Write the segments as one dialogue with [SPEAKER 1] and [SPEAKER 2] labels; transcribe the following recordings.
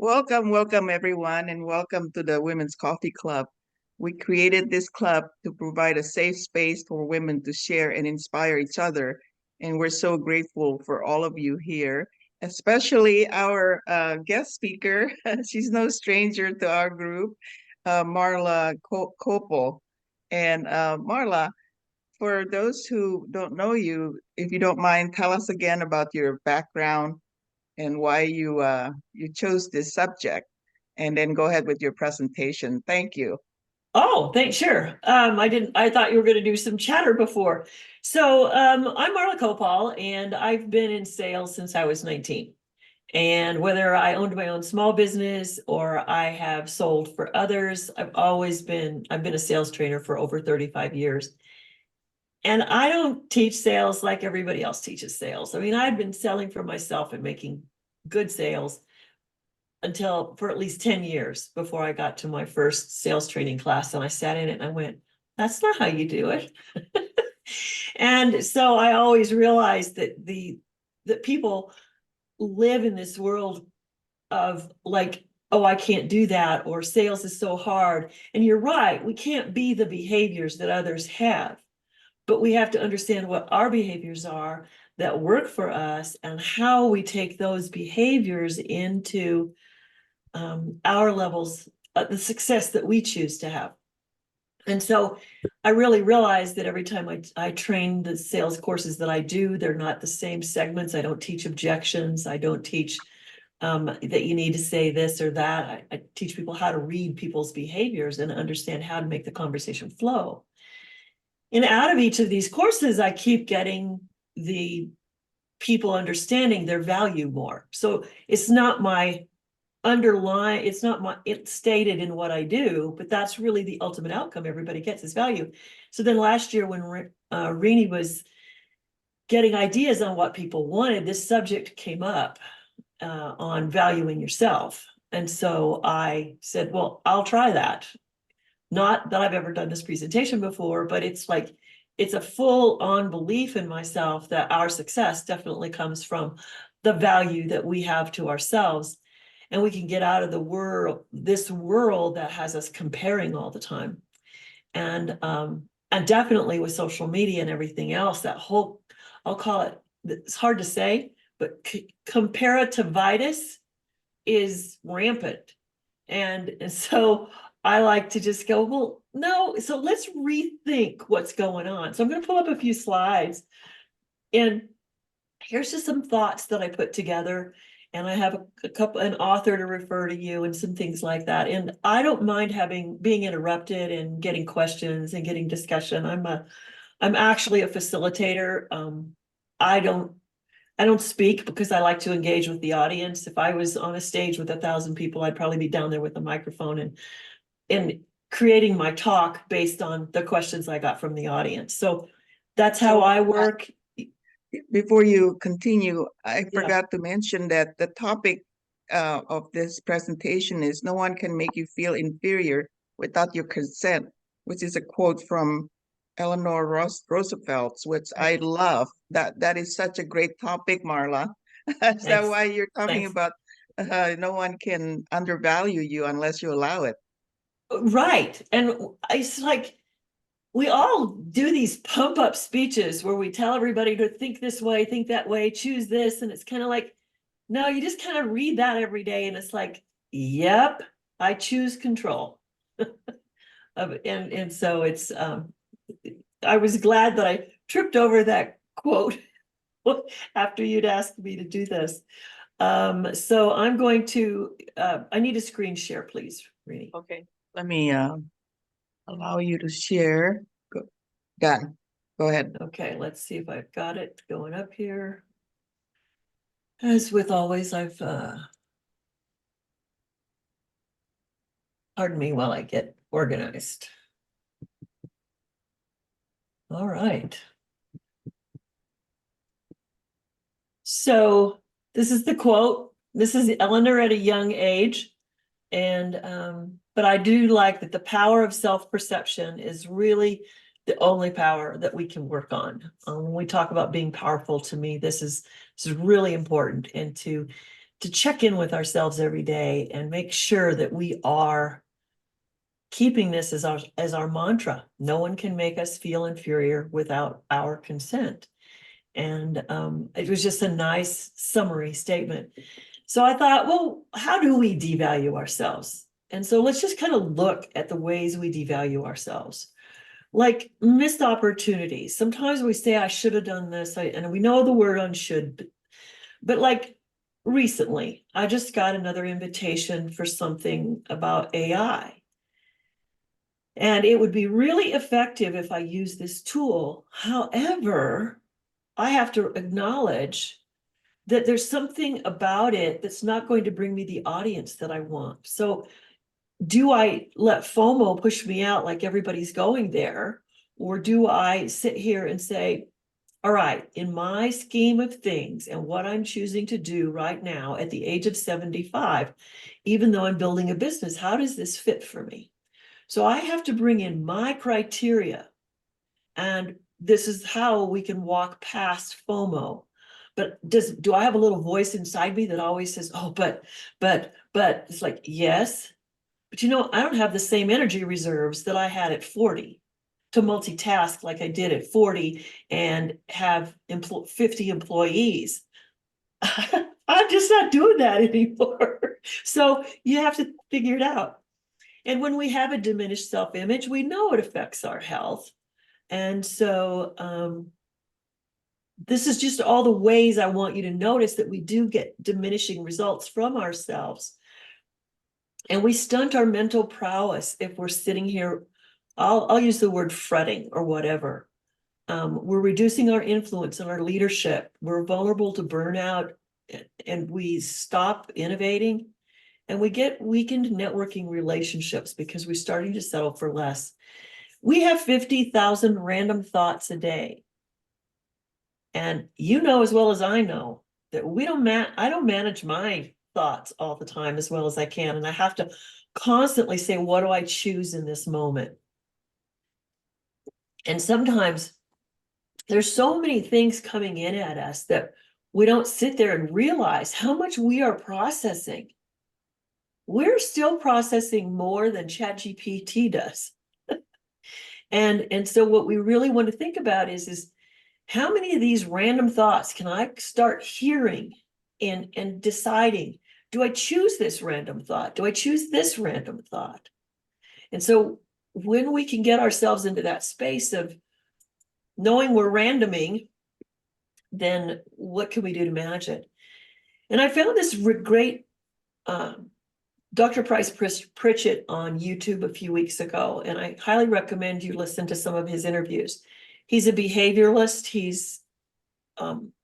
[SPEAKER 1] Welcome everyone, and welcome to the Women's Coffee Club. We created this club to provide a safe space for women to share and inspire each other. And we're so grateful for all of you here, especially our guest speaker. She's no stranger to our group, Marla Koupal. And Marla, for those who don't know you, if you don't mind, tell us again about your background and why you chose this subject, and then go ahead with your presentation. Thank you.
[SPEAKER 2] Oh, thanks. Sure. I thought you were going to do some chatter before. I'm Marla Koupal, and I've been in sales since I was 19. And whether I owned my own small business or I have sold for others, I've been a sales trainer for over 35 years. And I don't teach sales like everybody else teaches sales. I mean, I'd been selling for myself and making good sales for at least 10 years before I got to my first sales training class. And I sat in it and I went, that's not how you do it. And so I always realized that people live in this world of like, oh, I can't do that, or sales is so hard. And you're right, we can't be the behaviors that others have, but we have to understand what our behaviors are that work for us and how we take those behaviors into our levels, the success that we choose to have. And so I really realized that every time I train the sales courses that I do, they're not the same segments. I don't teach objections. I don't teach that you need to say this or that. I teach people how to read people's behaviors and understand how to make the conversation flow. And out of each of these courses, I keep getting the people understanding their value more. So it's not my it's stated in what I do, but that's really the ultimate outcome everybody gets is value. So then last year when Rini was getting ideas on what people wanted, this subject came up on valuing yourself. And so I said, well, I'll try that. Not that I've ever done this presentation before, but it's a full on belief in myself that our success definitely comes from the value that we have to ourselves. And we can get out of this world that has us comparing all the time. And definitely with social media and everything else, that whole, I'll call it, it's hard to say, but comparativitis is rampant. And so I like to just go, well, no, so let's rethink what's going on. So I'm going to pull up a few slides. And here's just some thoughts that I put together. And I have an author to refer to you and some things like that. And I don't mind being interrupted and getting questions and getting discussion. I'm actually a facilitator. I don't speak because I like to engage with the audience. If I was on a stage with 1,000 people, I'd probably be down there with a microphone and creating my talk based on the questions I got from the audience. So that's how I work.
[SPEAKER 1] Before you continue, I forgot to mention that the topic of this presentation is "No one can make you feel inferior without your consent," which is a quote from Eleanor Roosevelt, which I love. That is such a great topic, Marla. Is that why you're talking about no one can undervalue you unless you allow it?
[SPEAKER 2] Right. And it's like, we all do these pump up speeches where we tell everybody to think this way, think that way, choose this. And it's kind of like, no, you just kind of read that every day. And it's like, yep, I choose control. and so it's, I was glad that I tripped over that quote after you'd asked me to do this. So I'm going to, I need a screen share, please, Rini.
[SPEAKER 1] Okay, let me allow you to share. Done. Go ahead.
[SPEAKER 2] Okay, let's see if I've got it going up here. As with always, pardon me while I get organized. All right. So this is the quote. This is Eleanor at a young age. But I do like that the power of self-perception is really the only power that we can work on. When we talk about being powerful, to me, this is really important. And to to check in with ourselves every day and make sure that we are keeping this as our mantra. No one can make us feel inferior without our consent. And it was just a nice summary statement. So I thought, well, how do we devalue ourselves? And so let's just kind of look at the ways we devalue ourselves. Like missed opportunities. Sometimes we say, I should have done this. And we know the word on should, but like recently, I just got another invitation for something about AI. And it would be really effective if I use this tool. However, I have to acknowledge that there's something about it that's not going to bring me the audience that I want. So do I let FOMO push me out like everybody's going there? Or do I sit here and say, all right, in my scheme of things and what I'm choosing to do right now at the age of 75, even though I'm building a business, how does this fit for me? So I have to bring in my criteria, and this is how we can walk past FOMO. But do I have a little voice inside me that always says, oh, but it's like, yes, but I don't have the same energy reserves that I had at 40 to multitask like I did at 40 and have 50 employees. I'm just not doing that anymore. So you have to figure it out. And when we have a diminished self-image, we know it affects our health. And so this is just all the ways I want you to notice that we do get diminishing results from ourselves. And we stunt our mental prowess if we're sitting here, I'll use the word fretting or whatever. We're reducing our influence and our leadership. We're vulnerable to burnout, and we stop innovating, and we get weakened networking relationships because we're starting to settle for less. We have 50,000 random thoughts a day. And as well as I know that I don't manage my thoughts all the time as well as I can. And I have to constantly say, what do I choose in this moment? And sometimes there's so many things coming in at us that we don't sit there and realize how much we are processing. We're still processing more than ChatGPT does. And so what we really want to think about is how many of these random thoughts can I start hearing and deciding, do I choose this random thought? Do I choose this random thought? And so when we can get ourselves into that space of knowing we're randoming, then what can we do to manage it? And I found this great Dr. Price Pritchett on YouTube a few weeks ago, and I highly recommend you listen to some of his interviews. He's a behavioralist. He's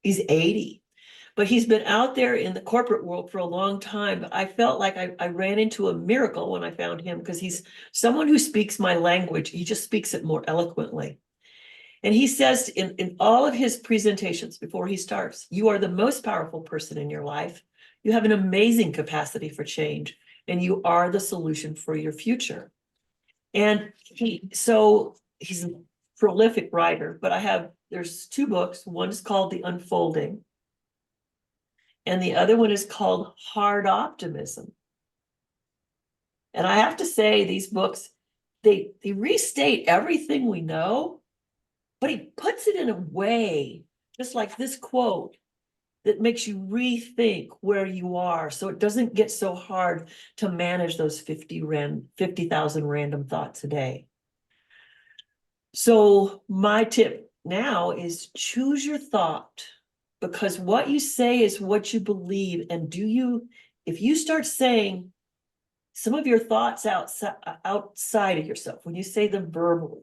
[SPEAKER 2] 80, but he's been out there in the corporate world for a long time. I felt like I ran into a miracle when I found him, because he's someone who speaks my language. He just speaks it more eloquently. And he says in all of his presentations before he starts, you are the most powerful person in your life. You have an amazing capacity for change, and you are the solution for your future. And he's a prolific writer, but there's 2 books. One is called The Unfolding, and the other one is called Hard Optimism. And I have to say, these books, they restate everything we know, but he puts it in a way, just like this quote, that makes you rethink where you are, so it doesn't get so hard to manage those 50,000 random thoughts a day. So my tip now is choose your thought, because what you say is what you believe. And if you start saying some of your thoughts outside of yourself, when you say them verbally,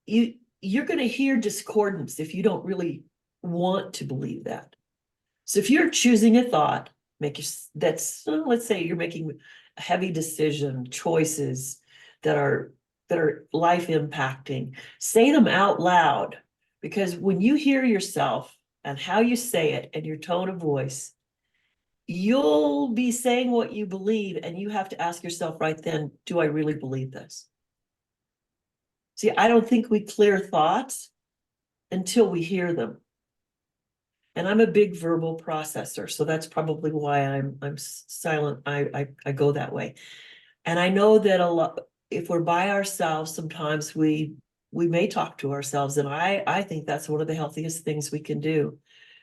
[SPEAKER 2] you're going to hear discordance if you don't really want to believe that. So if you're choosing a thought, let's say you're making a heavy decision, choices that are life impacting, say them out loud, because when you hear yourself and how you say it and your tone of voice, you'll be saying what you believe, and you have to ask yourself right then, do I really believe this? See, I don't think we clear thoughts until we hear them. And I'm a big verbal processor, so that's probably why I'm silent. I go that way. And I know that a lot, if we're by ourselves, sometimes we may talk to ourselves. And I think that's one of the healthiest things we can do.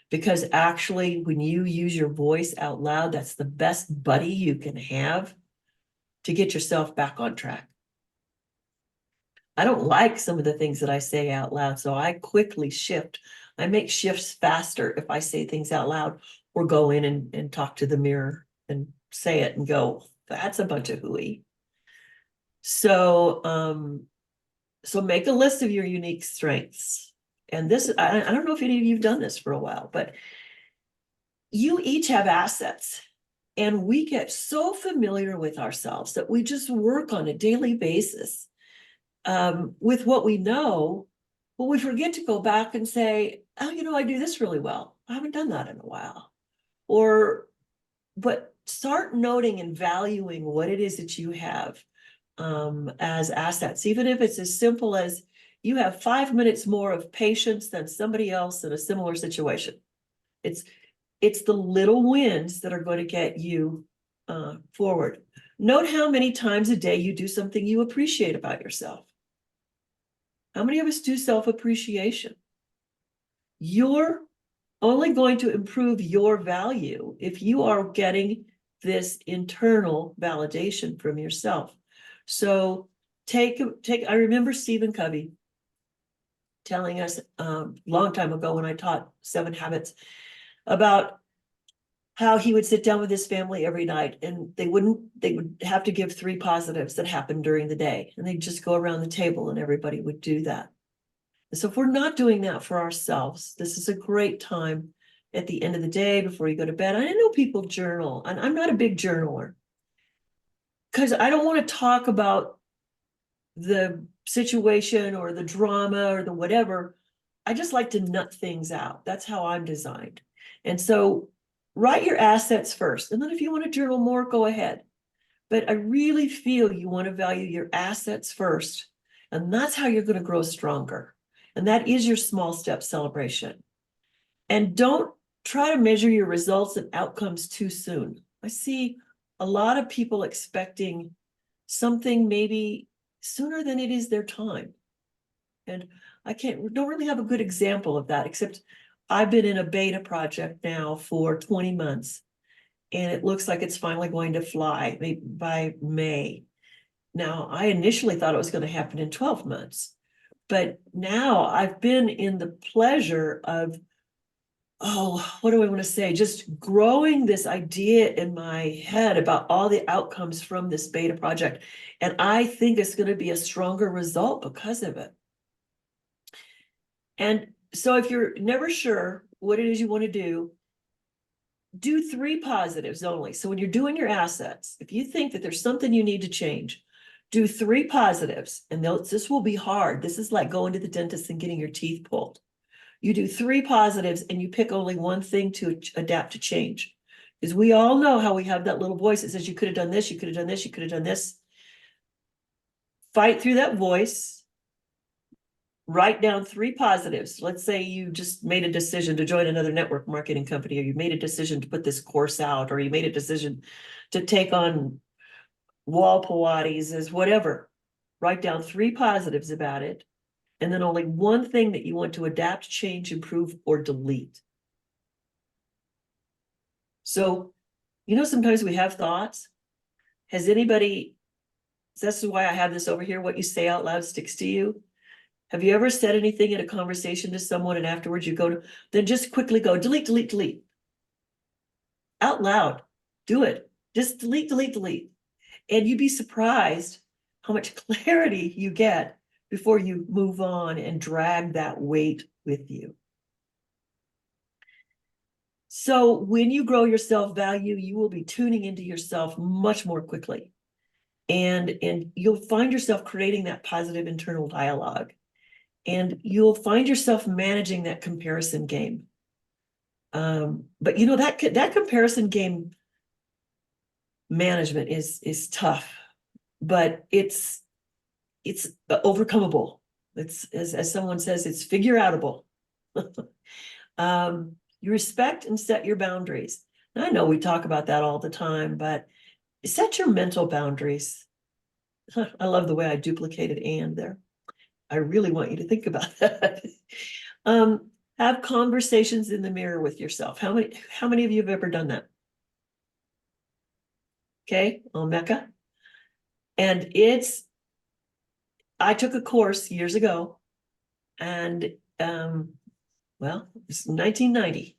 [SPEAKER 2] Because actually, when you use your voice out loud, that's the best buddy you can have to get yourself back on track. I don't like some of the things that I say out loud, so I quickly shift. I make shifts faster if I say things out loud or go in and talk to the mirror and say it and go, that's a bunch of hooey. So make a list of your unique strengths. And this, I don't know if any of you've done this for a while, but you each have assets. And we get so familiar with ourselves that we just work on a daily basis with what we know, but we forget to go back and say, oh, I do this really well. I haven't done that in a while. But start noting and valuing what it is that you have as assets, even if it's as simple as you have 5 minutes more of patience than somebody else in a similar situation. It's the little wins that are going to get you forward. Note how many times a day you do something you appreciate about yourself. How many of us do self-appreciation? You're only going to improve your value if you are getting this internal validation from yourself. So I remember Stephen Covey telling us a long time ago when I taught 7 Habits about how he would sit down with his family every night and they would have to give 3 positives that happened during the day. And they'd just go around the table and everybody would do that. And so if we're not doing that for ourselves, this is a great time at the end of the day before you go to bed. I know people journal, and I'm not a big journaler because I don't want to talk about the situation or the drama or the whatever. I just like to nut things out. That's how I'm designed. And so write your assets first. And then if you want to journal more, go ahead. But I really feel you want to value your assets first. And that's how you're going to grow stronger. And that is your small step celebration. And don't try to measure your results and outcomes too soon. I see a lot of people expecting something maybe sooner than it is their time. And don't really have a good example of that, except I've been in a beta project now for 20 months, and it looks like it's finally going to fly maybe by May. Now, I initially thought it was going to happen in 12 months, but now I've been in the pleasure of, what do I want to say? Just growing this idea in my head about all the outcomes from this beta project. And I think it's going to be a stronger result because of it. And so if you're never sure what it is you want to do 3 positives only. So when you're doing your assets, if you think that there's something you need to change, do 3 positives. And this will be hard. This is like going to the dentist and getting your teeth pulled. You do 3 positives and you pick only one thing to adapt to change. Because we all know how we have that little voice that says, you could have done this, you could have done this, you could have done this. Fight through that voice. Write down 3 positives. Let's say you just made a decision to join another network marketing company, or you made a decision to put this course out, or you made a decision to take on wall Pilates as whatever. Write down 3 positives about it, and then only one thing that you want to adapt, change, improve, or delete. So, sometimes we have thoughts. This is why I have this over here, what you say out loud sticks to you. Have you ever said anything in a conversation to someone and afterwards then just quickly go, delete, delete, delete. Out loud, do it. Just delete, delete, delete. And you'd be surprised how much clarity you get before you move on and drag that weight with you. So when you grow your self-value, you will be tuning into yourself much more quickly. And you'll find yourself creating that positive internal dialogue. And you'll find yourself managing that comparison game. But that comparison game management is tough, but it's overcomable. It's as someone says, it's figure outable. You respect and set your boundaries. And I know we talk about that all the time, but set your mental boundaries. I love the way I duplicated and there. I really want you to think about that. Have conversations in the mirror with yourself. How many of you have ever done that? Okay, Mecca. And I took a course years ago, and well, it's 1990.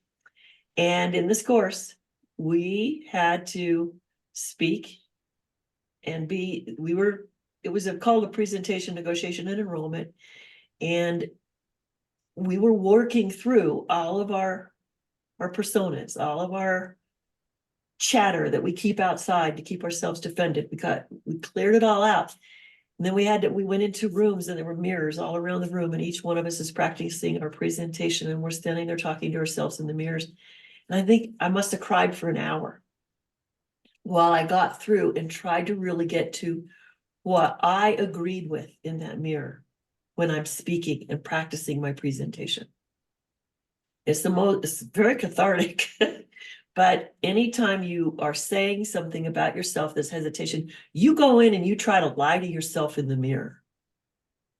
[SPEAKER 2] And in this course, we had to speak and it was called a presentation, negotiation, and enrollment. And we were working through all of our personas, all of our chatter that we keep outside to keep ourselves defended. We cleared it all out. And then we went into rooms, and there were mirrors all around the room, and each one of us is practicing our presentation, and we're standing there talking to ourselves in the mirrors. And I think I must have cried for an hour while I got through and tried to really get to what I agreed with in that mirror when I'm speaking and practicing my presentation. It's very cathartic. But anytime you are saying something about yourself, this hesitation, you go in and you try to lie to yourself in the mirror.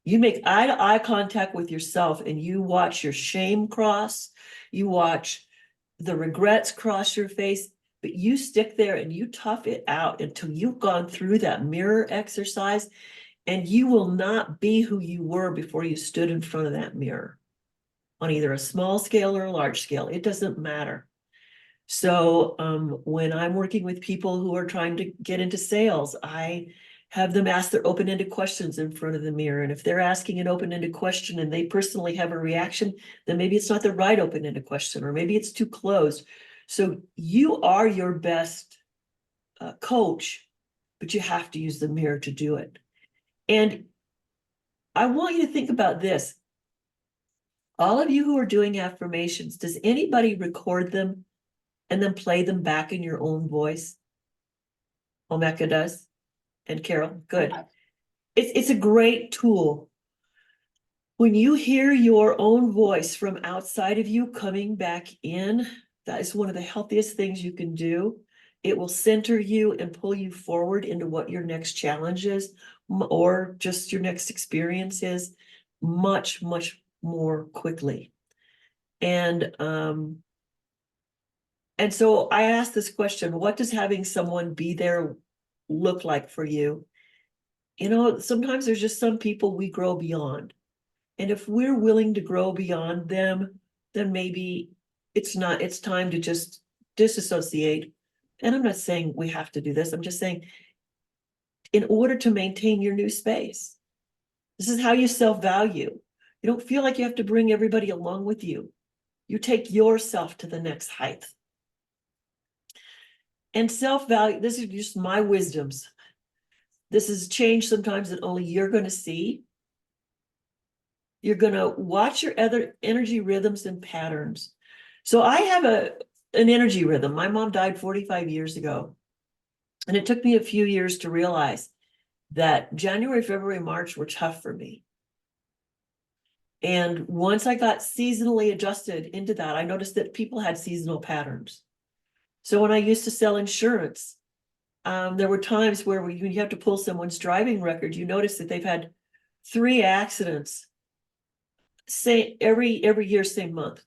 [SPEAKER 2] You make eye contact with yourself, and you watch your shame cross, you watch the regrets cross your face, but you stick there and you tough it out until you've gone through that mirror exercise, and you will not be who you were before you stood in front of that mirror on either a small scale or a large scale. It doesn't matter. So when I'm working with people who are trying to get into sales, I have them ask their open-ended questions in front of the mirror. And if they're asking an open-ended question and they personally have a reaction, then maybe it's not the right open-ended question, or maybe it's too closed. So you are your best coach, but you have to use the mirror to do it. And I want you to think about this. All of you who are doing affirmations, does anybody record them and then play them back in your own voice? Omeka does, and Carol, good. It's a great tool. When you hear your own voice from outside of you coming back in, that is one of the healthiest things you can do. It will center you and pull you forward into what your next challenge is, or just your next experience is, much, much more quickly. And so I asked this question: what does having someone be there look like for you? You know, sometimes there's just some people we grow beyond. And if we're willing to grow beyond them, then maybe it's time to just disassociate. And I'm not saying we have to do this. I'm just saying, in order to maintain your new space, this is how you self-value. You don't feel like you have to bring everybody along with you. You take yourself to the next height. And self-value, this is just my wisdoms. This is change sometimes that only you're going to see. You're going to watch your other energy rhythms and patterns. So I have an energy rhythm. My mom died 45 years ago. And it took me a few years to realize that January, February, March were tough for me. And once I got seasonally adjusted into that, I noticed that people had seasonal patterns. So when I used to sell insurance, there were times where when you have to pull someone's driving record, you notice that they've had 3 accidents, say every year, same month.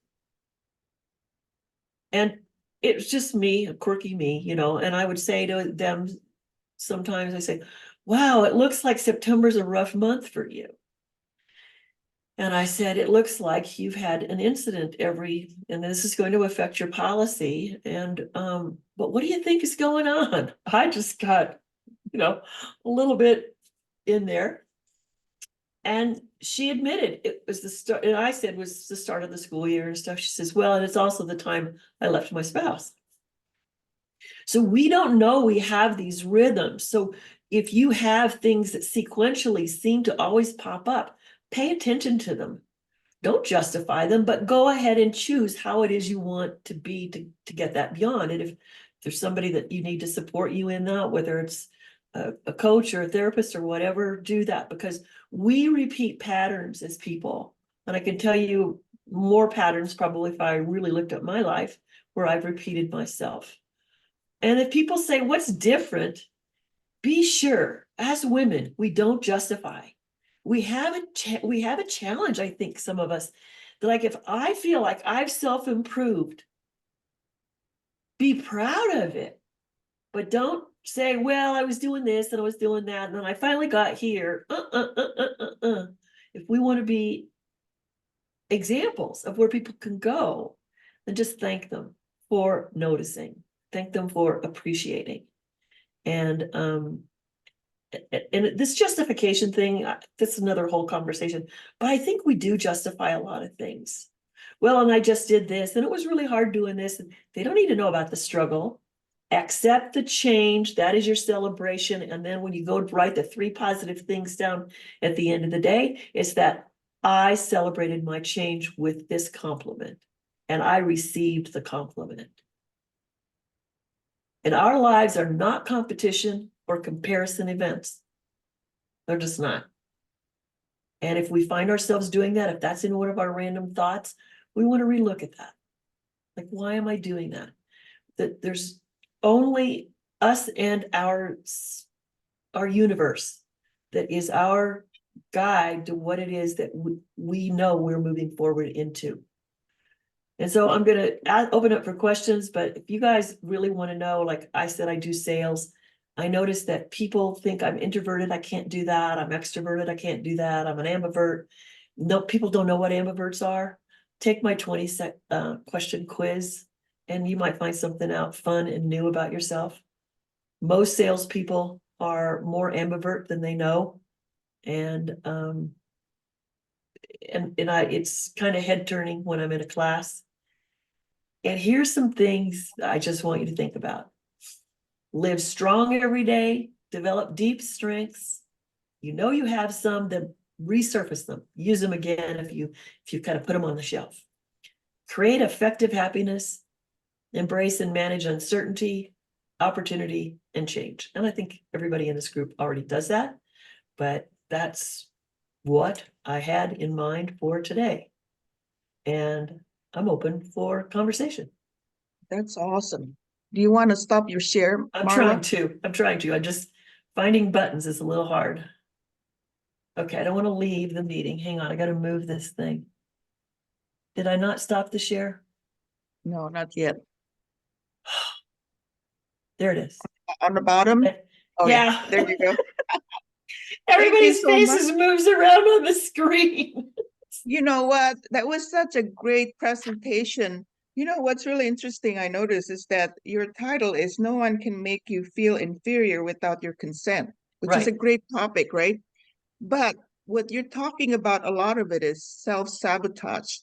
[SPEAKER 2] And it was just me, a quirky me, you know, and I would say to them, sometimes I say, wow, it looks like September's a rough month for you. And I said, it looks like you've had an incident and this is going to affect your policy. And, but what do you think is going on? I just got, a little bit in there. And she admitted it was the start, and I said, was the start of the school year and stuff. She says, well, and it's also the time I left my spouse. So we don't know we have these rhythms. So if you have things that sequentially seem to always pop up, pay attention to them. Don't justify them, but go ahead and choose how it is you want to be to get that beyond. And if there's somebody that you need to support you in that, whether it's a coach or a therapist or whatever, do that, because we repeat patterns as people. And I can tell you, more patterns, probably if I really looked at my life, where I've repeated myself. And if people say, what's different? Be sure, as women, we don't justify. We have a challenge, I think, some of us. Like, if I feel like I've self-improved, be proud of it. But don't say, well, I was doing this and I was doing that, and then I finally got here. If we want to be examples of where people can go, then just thank them for noticing, thank them for appreciating. And this justification thing, that's another whole conversation, but I think we do justify a lot of things. Well, and I just did this, and it was really hard doing this. And they don't need to know about the struggle. Accept the change. That is your celebration. And then when you go to write the 3 positive things down at the end of the day, it's that I celebrated my change with this compliment, and I received the compliment. And our lives are not competition or comparison events. They're just not. And if we find ourselves doing that, if that's in one of our random thoughts, we want to relook at that. Like, why am I doing that? That there's only us and our universe that is our guide to what it is that we know we're moving forward into. And so I'm going to open up for questions, but if you guys really want to know, like I said, I do sales. I noticed that people think I'm introverted. I can't do that. I'm extroverted. I can't do that. I'm an ambivert. No, people don't know what ambiverts are. Take my 20 question quiz, and you might find something out fun and new about yourself. Most salespeople are more ambivert than they know. And it's kind of head turning when I'm in a class. And here's some things I just want you to think about. Live strong every day, develop deep strengths. You know you have some, then resurface them. Use them again if you kind of put them on the shelf. Create effective happiness, embrace and manage uncertainty, opportunity, and change. And I think everybody in this group already does that, but that's what I had in mind for today. And I'm open for conversation.
[SPEAKER 1] That's awesome. Do you want to stop your share,
[SPEAKER 2] I'm
[SPEAKER 1] Marla?
[SPEAKER 2] trying to. I'm just finding buttons is a little hard. Okay, I don't want to leave the meeting. Hang on, I got to move this thing. Did I not stop the share?
[SPEAKER 1] No, not yet.
[SPEAKER 2] There it is.
[SPEAKER 1] On the bottom? Oh, yeah.
[SPEAKER 2] Yeah.
[SPEAKER 1] There you go. Thank you
[SPEAKER 2] Everybody's
[SPEAKER 1] so much.
[SPEAKER 2] faces moves around on the screen.
[SPEAKER 1] You know what? That was such a great presentation. You know, what's really interesting, I noticed, is that your title is No One Can Make You Feel Inferior Without Your Consent, which is a
[SPEAKER 2] Right.
[SPEAKER 1] great topic, right? But what you're talking about, a lot of it is self-sabotage.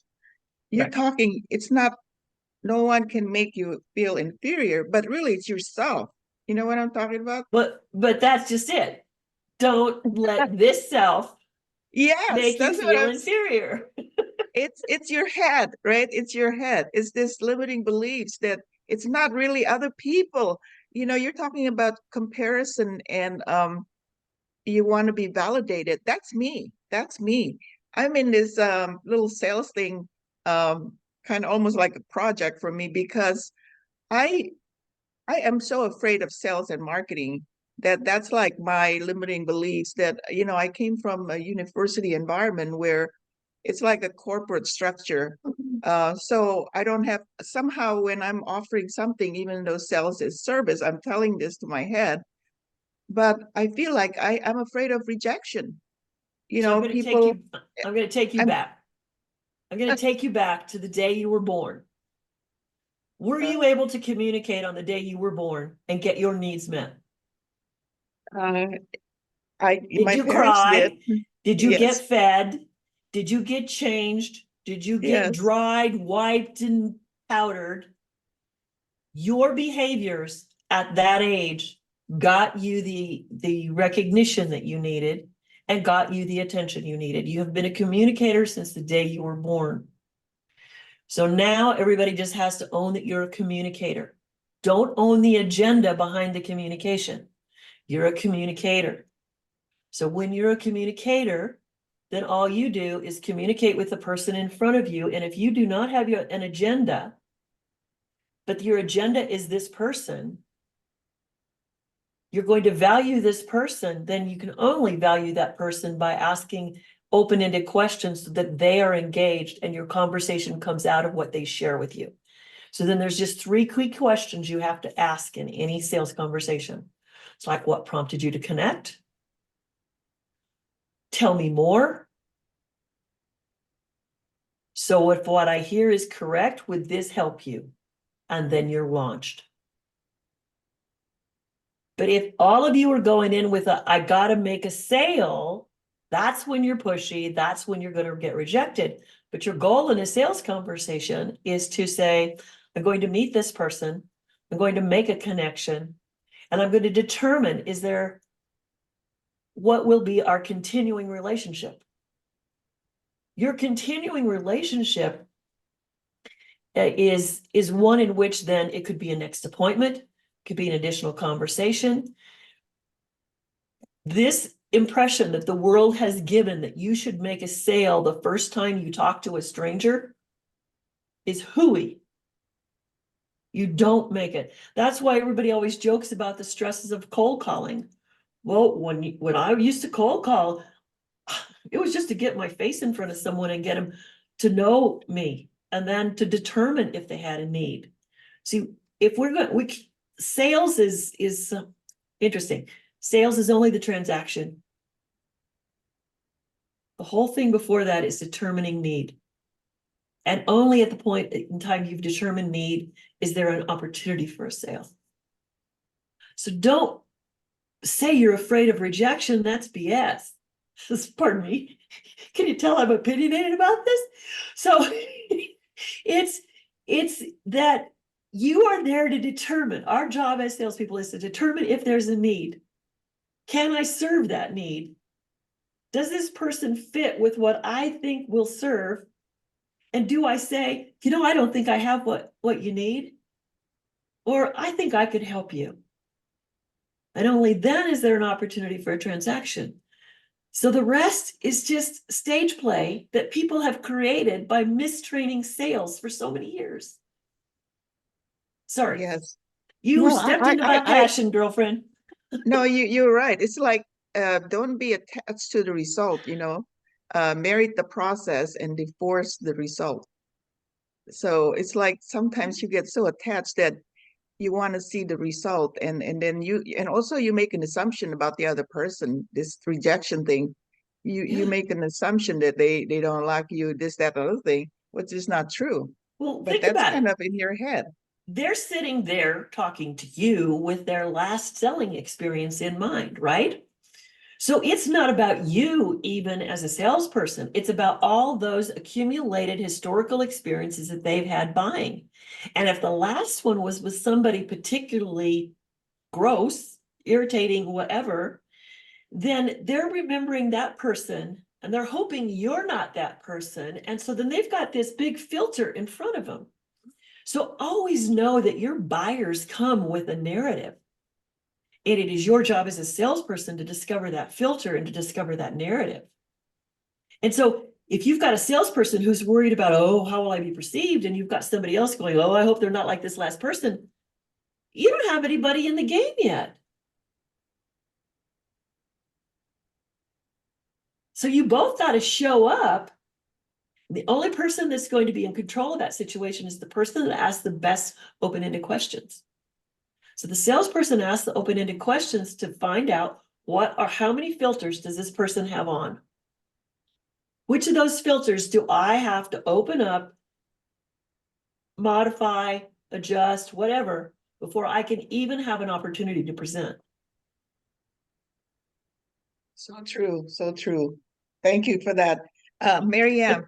[SPEAKER 1] You're
[SPEAKER 2] Right.
[SPEAKER 1] talking, it's not no one can make you feel inferior, but really it's yourself. You know what I'm talking about?
[SPEAKER 2] But that's just it. Don't let this self
[SPEAKER 1] Yes,
[SPEAKER 2] make you
[SPEAKER 1] that's what
[SPEAKER 2] feel
[SPEAKER 1] I'm.
[SPEAKER 2] inferior.
[SPEAKER 1] It's your head, right? It's your head. It's this limiting beliefs that it's not really other people. You know, you're talking about comparison and you want to be validated. That's me. That's me. I'm in this little sales thing, kind of almost like a project for me because I I am so afraid of sales and marketing that that's like my limiting beliefs that, you know, I came from a university environment where it's like a corporate structure. So I don't have somehow when I'm offering something, even though sales is service, I'm telling this to my head, but I feel like I'm afraid of rejection. You
[SPEAKER 2] So
[SPEAKER 1] know, people,
[SPEAKER 2] I'm going to take you
[SPEAKER 1] I'm,
[SPEAKER 2] back. I'm going to take you back to the day you were born. Were
[SPEAKER 1] uh,
[SPEAKER 2] you able to communicate on the day you were born and get your needs met?
[SPEAKER 1] uh,
[SPEAKER 2] Did
[SPEAKER 1] my
[SPEAKER 2] you
[SPEAKER 1] parents did.
[SPEAKER 2] cry? Did you
[SPEAKER 1] Yes,
[SPEAKER 2] get fed? Did you get changed? Did you get
[SPEAKER 1] yes.
[SPEAKER 2] dried, wiped, and powdered? Your behaviors at that age got you the recognition that you needed and got you the attention you needed. You have been a communicator since the day you were born. So now everybody just has to own that you're a communicator. Don't own the agenda behind the communication. You're a communicator. So when you're a communicator, then all you do is communicate with the person in front of you. And if you do not have an agenda, but your agenda is this person, you're going to value this person, then you can only value that person by asking open-ended questions so that they are engaged and your conversation comes out of what they share with you. So then there's just 3 quick questions you have to ask in any sales conversation. It's like, what prompted you to connect? Tell me more. So if what I hear is correct, would this help you? And then you're launched. But if all of you are going in with I got to make a sale, that's when you're pushy. That's when you're going to get rejected. But your goal in a sales conversation is to say, I'm going to meet this person. I'm going to make a connection. And I'm going to determine, what will be our continuing relationship? Your continuing relationship is one in which then it could be a next appointment, could be an additional conversation. This impression that the world has given that you should make a sale the first time you talk to a stranger is hooey. You don't make it. That's why everybody always jokes about the stresses of cold calling. Well, when I used to cold call, it was just to get my face in front of someone and get them to know me and then to determine if they had a need. See, if sales is interesting. Sales is only the transaction. The whole thing before that is determining need. And only at the point in time you've determined need is there an opportunity for a sale. So don't say you're afraid of rejection. That's BS. Pardon me. Can you tell I'm opinionated about this? So it's that you are there to determine. Our job as salespeople is to determine if there's a need. Can I serve that need? Does this person fit with what I think will serve? And do I say, I don't think I have what you need? Or I think I could help you. And only then is there an opportunity for a transaction. So the rest is just stage play that people have created by mistraining sales for so many years. Sorry.
[SPEAKER 1] Yes.
[SPEAKER 2] You
[SPEAKER 1] No,
[SPEAKER 2] stepped into my passion, girlfriend.
[SPEAKER 1] No, you're right. It's like don't be attached to the result, merit the process and divorce the result. So it's like sometimes you get so attached that you want to see the result, and then and also you make an assumption about the other person. This rejection thing, you make an assumption that they don't like you, this, that, other thing, which is not true.
[SPEAKER 2] Well,
[SPEAKER 1] But
[SPEAKER 2] think
[SPEAKER 1] that's
[SPEAKER 2] about
[SPEAKER 1] kind
[SPEAKER 2] it.
[SPEAKER 1] of in your head.
[SPEAKER 2] They're sitting there talking to you with their last selling experience in mind, right? So it's not about you even as a salesperson. It's about all those accumulated historical experiences that they've had buying. And if the last one was with somebody particularly gross, irritating, whatever, then they're remembering that person and they're hoping you're not that person. And so then they've got this big filter in front of them. So always know that your buyers come with a narrative. And it is your job as a salesperson to discover that filter and to discover that narrative. And so if you've got a salesperson who's worried about, how will I be perceived? And you've got somebody else going, I hope they're not like this last person. You don't have anybody in the game yet. So you both got to show up. The only person that's going to be in control of that situation is the person that asks the best open-ended questions. So the salesperson asks the open-ended questions to find out how many filters does this person have on? Which of those filters do I have to open up, modify, adjust, whatever, before I can even have an opportunity to present?
[SPEAKER 1] So true, so true. Thank you for that. Mary Ann,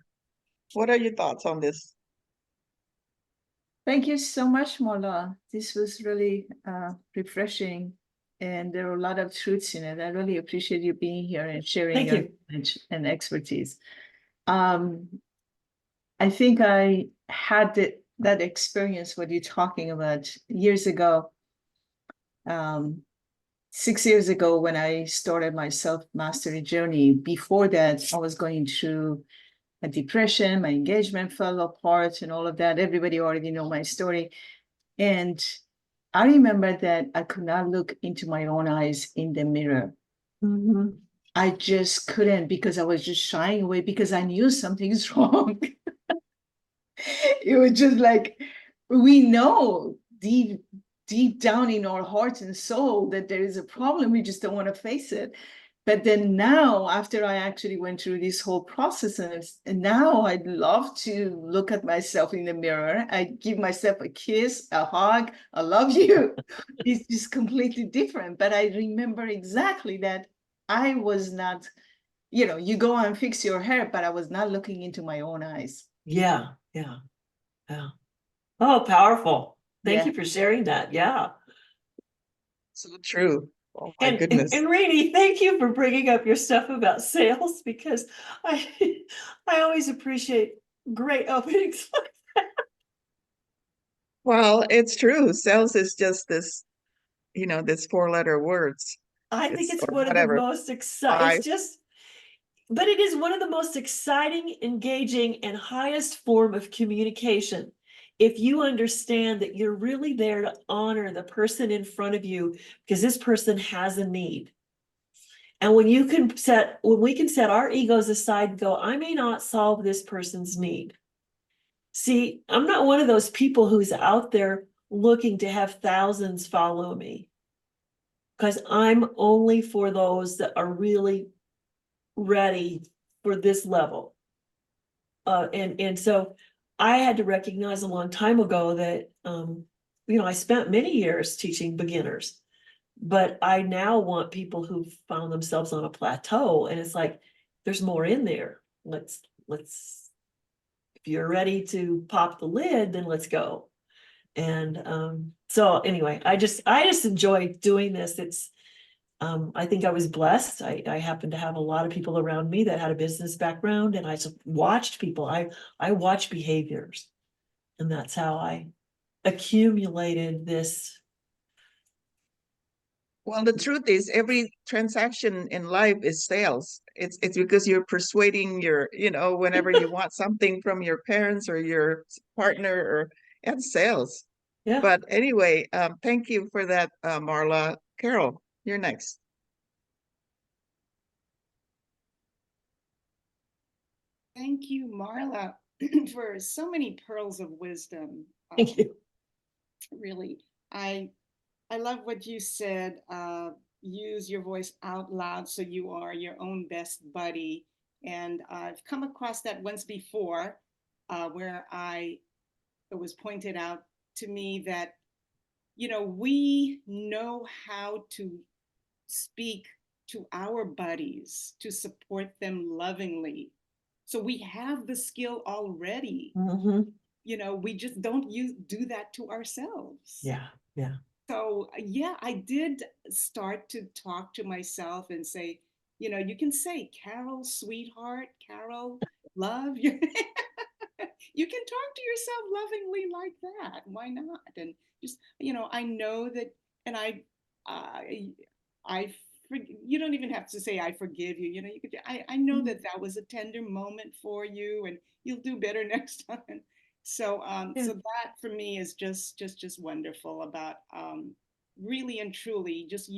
[SPEAKER 1] what are your thoughts on this?
[SPEAKER 3] Thank you so much, Marla. This was really refreshing, and there were a lot of truths in it. I really appreciate you being here and sharing your knowledge and expertise. I think I had that experience what you're talking about years ago. 6 years ago when I started my self-mastery journey. Before that, I was going through a depression, my engagement fell apart and all of that. Everybody already know my story. And I remember that I could not look into my own eyes in the mirror.
[SPEAKER 2] Mhm.
[SPEAKER 3] I just couldn't, because I was just shying away because I knew something's wrong. It was just like, we know deep down in our hearts and soul that there is a problem. We just don't want to face it. But then now, after I actually went through this whole process, and now I'd love to look at myself in the mirror. I give myself a kiss, a hug, I love you. It's just completely different. But I remember exactly that I was not, you go and fix your hair, but I was not looking into my own eyes.
[SPEAKER 2] Yeah, yeah, yeah. Oh, powerful. Thank
[SPEAKER 3] Yeah.
[SPEAKER 2] you for sharing that. Yeah.
[SPEAKER 1] So true. Oh my
[SPEAKER 2] And,
[SPEAKER 1] goodness.
[SPEAKER 2] and Rainey, thank you for bringing up your stuff about sales, because I I always appreciate great openings.
[SPEAKER 1] Well, it's true. Sales is just this, this four-letter words.
[SPEAKER 2] I think
[SPEAKER 1] It's
[SPEAKER 2] it's
[SPEAKER 1] or
[SPEAKER 2] one of the
[SPEAKER 1] whatever.
[SPEAKER 2] most exciting,
[SPEAKER 1] Five.
[SPEAKER 2] it's just, but it is one of the most exciting, engaging, and highest form of communication. If you understand that you're really there to honor the person in front of you, because this person has a need. And when we can set our egos aside and go, I may not solve this person's need. See, I'm not one of those people who's out there looking to have thousands follow me, because I'm only for those that are really ready for this level. And so I had to recognize a long time ago that, I spent many years teaching beginners, but I now want people who found themselves on a plateau, and it's like, there's more in there. Let's, if you're ready to pop the lid, then let's go. And so anyway, I just enjoy doing this. It's I think I was blessed. I happened to have a lot of people around me that had a business background, and I just watched people. I watched behaviors, and that's how I accumulated this.
[SPEAKER 1] Well, the truth is every transaction in life is sales. It's because you're persuading whenever you want something from your parents or your partner, or it's sales.
[SPEAKER 2] Yeah.
[SPEAKER 1] But anyway, thank you for that, Marla. Carol, you're next.
[SPEAKER 4] Thank you, Marla, for so many pearls of wisdom.
[SPEAKER 2] Thank you.
[SPEAKER 4] Really, I love what you said. Use your voice out loud so you are your own best buddy. And I've come across that once before, where it was pointed out to me that we know how to speak to our buddies to support them lovingly. So we have the skill already.
[SPEAKER 2] Mhm.
[SPEAKER 4] We just don't do that to ourselves.
[SPEAKER 2] Yeah, yeah.
[SPEAKER 4] So yeah, I did start to talk to myself and say, you can say, Carol, sweetheart, Carol, love. You can talk to yourself lovingly like that. Why not? And just, I know that, and I you don't even have to say I forgive you. You could. I know that that was a tender moment for you, and you'll do better next time. So
[SPEAKER 2] Yeah.
[SPEAKER 4] so that for me is just wonderful about really and truly just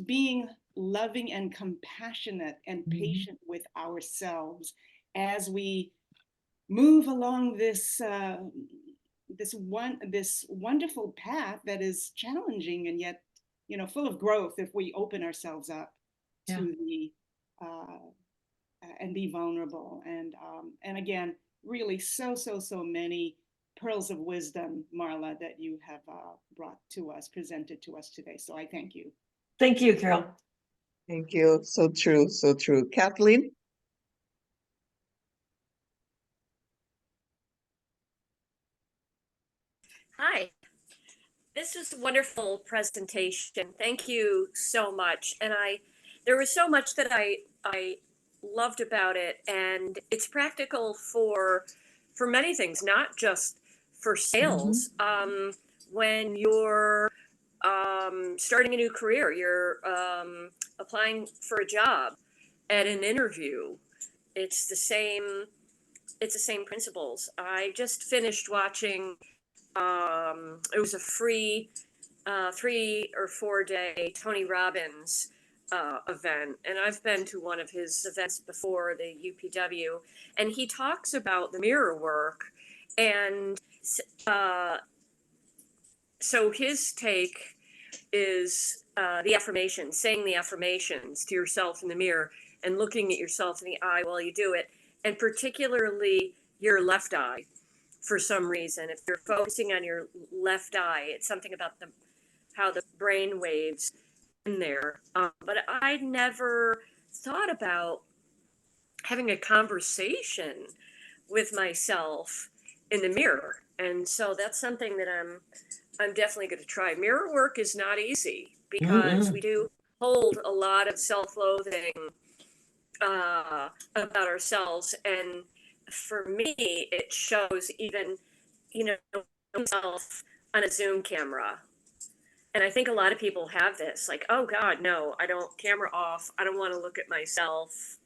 [SPEAKER 4] being loving and compassionate and patient with ourselves as we move along this wonderful path that is challenging and yet full of growth if we open ourselves up
[SPEAKER 2] Yeah.
[SPEAKER 4] to the and be vulnerable. And again, really so many pearls of wisdom, Marla, that you have brought to us, presented to us today. So I thank you.
[SPEAKER 2] Thank you, Carol.
[SPEAKER 1] Thank you. So true, so true. Kathleen?
[SPEAKER 5] Hi, this is a wonderful presentation. Thank you so much. And there was so much that I loved about it, and it's practical for many things, not just for sales. When you're starting a new career, you're applying for a job, at an interview. It's the same. It's the same principles. I just finished watching. It was a free 3 or 4 day Tony Robbins event, and I've been to one of his events before, the UPW, and he talks about the mirror work, and uh, so his take is the affirmations, saying the affirmations to yourself in the mirror and looking at yourself in the eye while you do it, and particularly your left eye. For some reason, if you're focusing on your left eye, it's something about how the brain waves in there. But I never thought about having a conversation with myself in the mirror, and so that's something that I'm definitely going to try. Mirror work is not easy because we do hold a lot of self-loathing about ourselves, and for me, it shows even, myself on a Zoom camera. And I think a lot of people have this, like, oh God, no, I don't, camera off. I don't want to look at myself.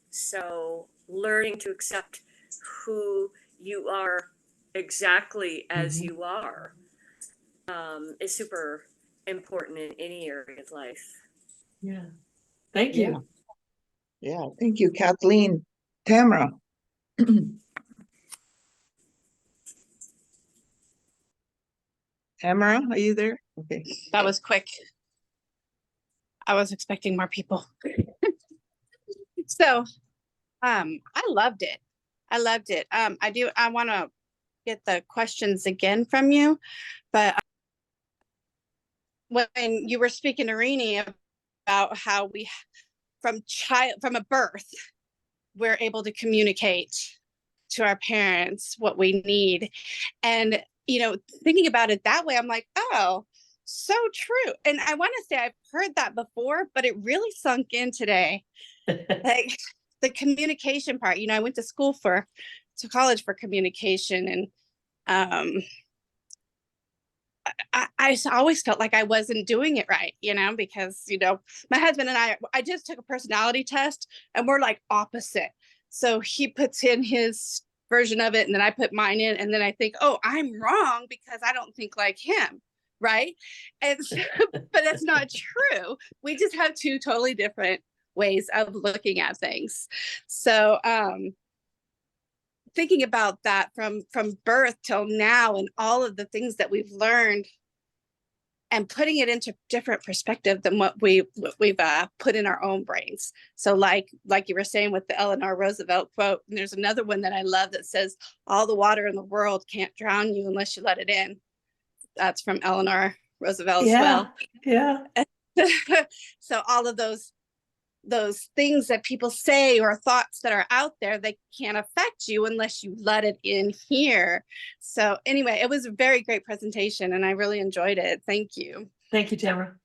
[SPEAKER 5] So learning to accept who you are exactly as you are is super important in any area of life.
[SPEAKER 2] Yeah. Thank you.
[SPEAKER 1] Yeah, thank you, Kathleen. Tamara. Tamara, are you there? Okay.
[SPEAKER 6] That was quick. I was expecting more people. So, I loved it. I loved it. I want to get the questions again from you, but when you were speaking to Rini about how from a birth, we're able to communicate to our parents what we need. And, thinking about it that way, I'm like, oh, so true. And I want to say I've heard that before, but it really sunk in today. Like the communication part, I went to college for communication, and I always felt like I wasn't doing it right, because, my husband and I just took a personality test and we're like opposite. So he puts in his version of it and then I put mine in, and then I think, oh, I'm wrong because I don't think like him. Right. And but that's not true. We just have two totally different ways of looking at things. So, thinking about that from birth till now and all of the things that we've learned and putting it into different perspective than what we've put in our own brains. So like you were saying with the Eleanor Roosevelt quote, and there's another one that I love that says, all the water in the world can't drown you unless you let it in. That's from Eleanor Roosevelt as well.
[SPEAKER 2] Yeah.
[SPEAKER 6] So all of those things that people say or thoughts that are out there, they can't affect you unless you let it in here. So anyway, it was a very great presentation and I really enjoyed it. Thank you.
[SPEAKER 2] Thank you, Tamara.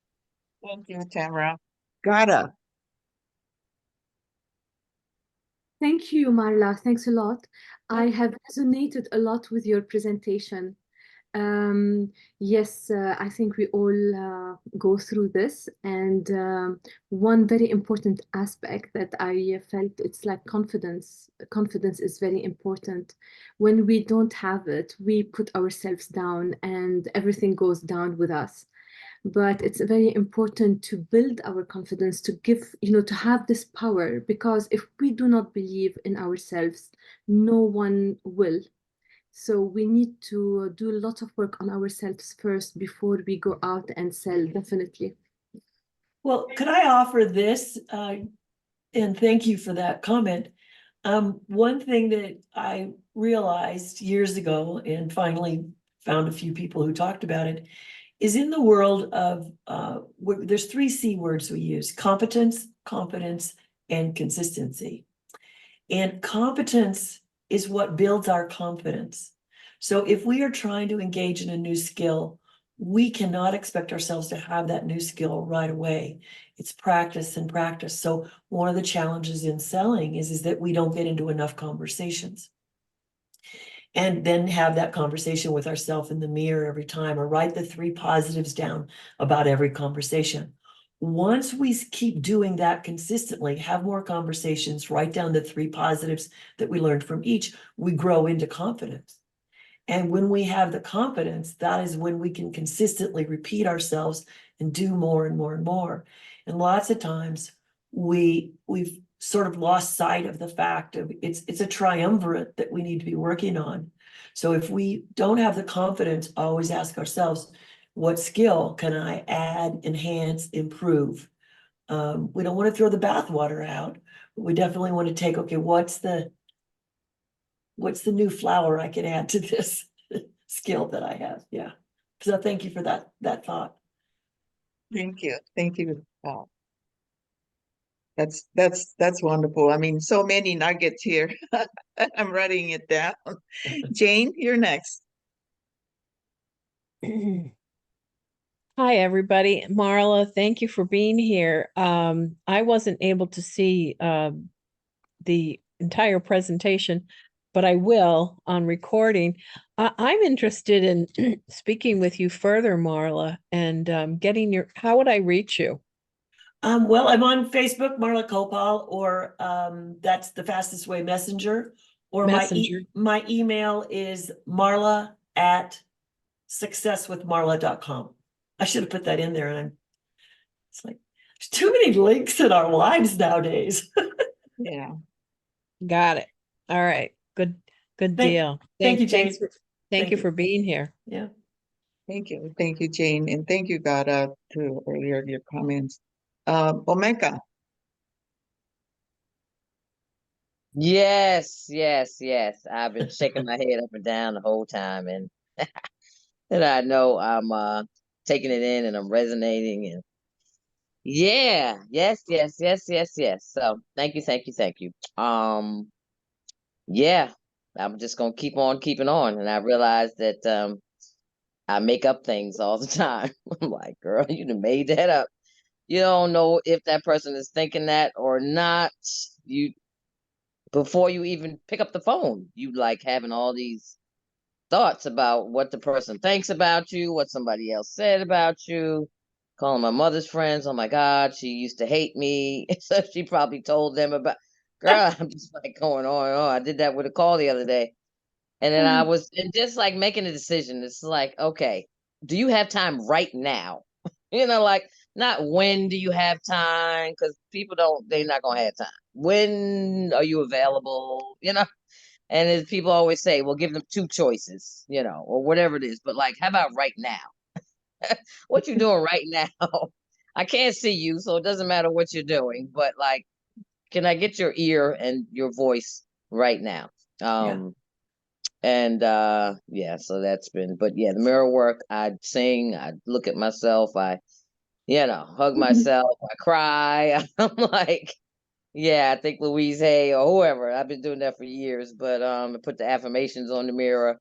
[SPEAKER 1] Thank you, Tamara. Gada.
[SPEAKER 7] Thank you, Marla. Thanks a lot. I have resonated a lot with your presentation. Yes, I think we all go through this, and one very important aspect that I felt, it's like confidence. Confidence is very important. When we don't have it, we put ourselves down and everything goes down with us. But it's very important to build our confidence, to give, to have this power, because if we do not believe in ourselves, no one will. So we need to do a lot of work on ourselves first before we go out and sell, definitely.
[SPEAKER 2] Well, could I offer this? And thank you for that comment. One thing that I realized years ago and finally found a few people who talked about it is in the world of, there's 3 C words we use: competence, confidence, and consistency. And competence is what builds our confidence. So if we are trying to engage in a new skill, we cannot expect ourselves to have that new skill right away. It's practice and practice. So one of the challenges in selling is that we don't get into enough conversations. And then have that conversation with ourselves in the mirror every time, or write the 3 positives down about every conversation. Once we keep doing that consistently, have more conversations, write down the 3 positives that we learned from each, we grow into confidence. And when we have the confidence, that is when we can consistently repeat ourselves and do more and more and more. And lots of times we've sort of lost sight of the fact of it's a triumvirate that we need to be working on. So if we don't have the confidence, always ask ourselves, what skill can I add, enhance, improve? We don't want to throw the bathwater out, but we definitely want to take, okay, what's the new flower I can add to this skill that I have? Yeah. So thank you for that thought.
[SPEAKER 1] Thank you. Thank you. Wow. That's wonderful. I mean, so many nuggets here. I'm writing it down. Jane, you're next.
[SPEAKER 8] Hi, everybody. Marla, thank you for being here. I wasn't able to see the entire presentation, but I will on recording. I'm interested in speaking with you further, Marla, and getting how would I reach you?
[SPEAKER 2] Well, I'm on Facebook, Marla Koupal, or that's the fastest way, Messenger. Or
[SPEAKER 8] Messenger.
[SPEAKER 2] my email is marla@successwithmarla.com. I should have put that in there, and it's like there's too many links in our lives nowadays.
[SPEAKER 1] Yeah.
[SPEAKER 8] Got it. All right. Good deal.
[SPEAKER 2] Thank you, Jane.
[SPEAKER 8] Thank you for being here.
[SPEAKER 2] Yeah.
[SPEAKER 1] Thank you. Thank you, Jane. And thank you, Gada, to earlier your comments. Omeka.
[SPEAKER 9] Yes, yes, yes. I've been shaking my head up and down the whole time, and and I know I'm taking it in and I'm resonating, and yeah, yes, yes, yes, yes, yes. So thank you, thank you, thank you. Yeah, I'm just gonna keep on keeping on, and I realize that I make up things all the time. I'm like, girl, you done made that up. You don't know if that person is thinking that or not. You before you even pick up the phone, you like having all these thoughts about what the person thinks about you, what somebody else said about you. Calling my mother's friends, oh my God, she used to hate me. So she probably told them about, girl, I'm just like going on and on. I did that with a call the other day. And then I was and just like making a decision. It's like, okay, do you have time right now? Like not when do you have time? Because people they're not gonna have time. When are you available? And as people always say, well, give them 2 choices, or whatever it is. But like, how about right now? What you doing right now? I can't see you, so it doesn't matter what you're doing. But like, can I get your ear and your voice right now? And yeah, so that's been, but yeah, the mirror work, I sing, I look at myself, I hug myself, I cry. I'm like, yeah, I think Louise Hay or whoever. I've been doing that for years, but I put the affirmations on the mirror.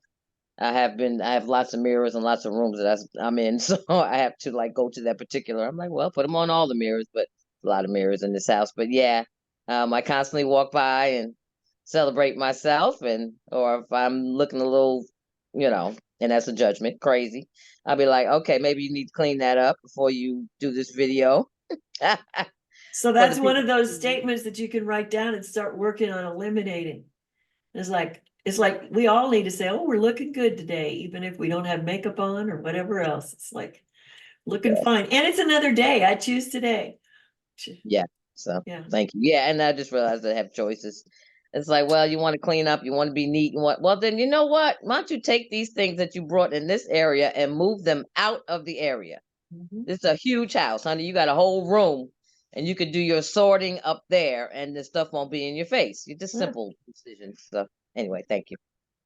[SPEAKER 9] I have lots of mirrors and lots of rooms that I'm in, so I have to like go to that particular. I'm like, well, put them on all the mirrors, but a lot of mirrors in this house. But yeah, I constantly walk by and celebrate myself, or if I'm looking a little, and that's a judgment, crazy, I'll be like, okay, maybe you need to clean that up before you do this video.
[SPEAKER 2] So that's one of those statements that you can write down and start working on eliminating. It's like we all need to say, oh, we're looking good today, even if we don't have makeup on or whatever else. It's like looking fine. And it's another day. I choose today.
[SPEAKER 9] Yeah. So
[SPEAKER 2] yeah.
[SPEAKER 9] Thank you. Yeah. And I just realized I have choices. It's like, well, you want to clean up, you want to be neat, well, then you know what? Why don't you take these things that you brought in this area and move them out of the area? This is a huge house, honey. You got a whole room and you could do your sorting up there and the stuff won't be in your face. It's just simple decisions. So anyway, thank you.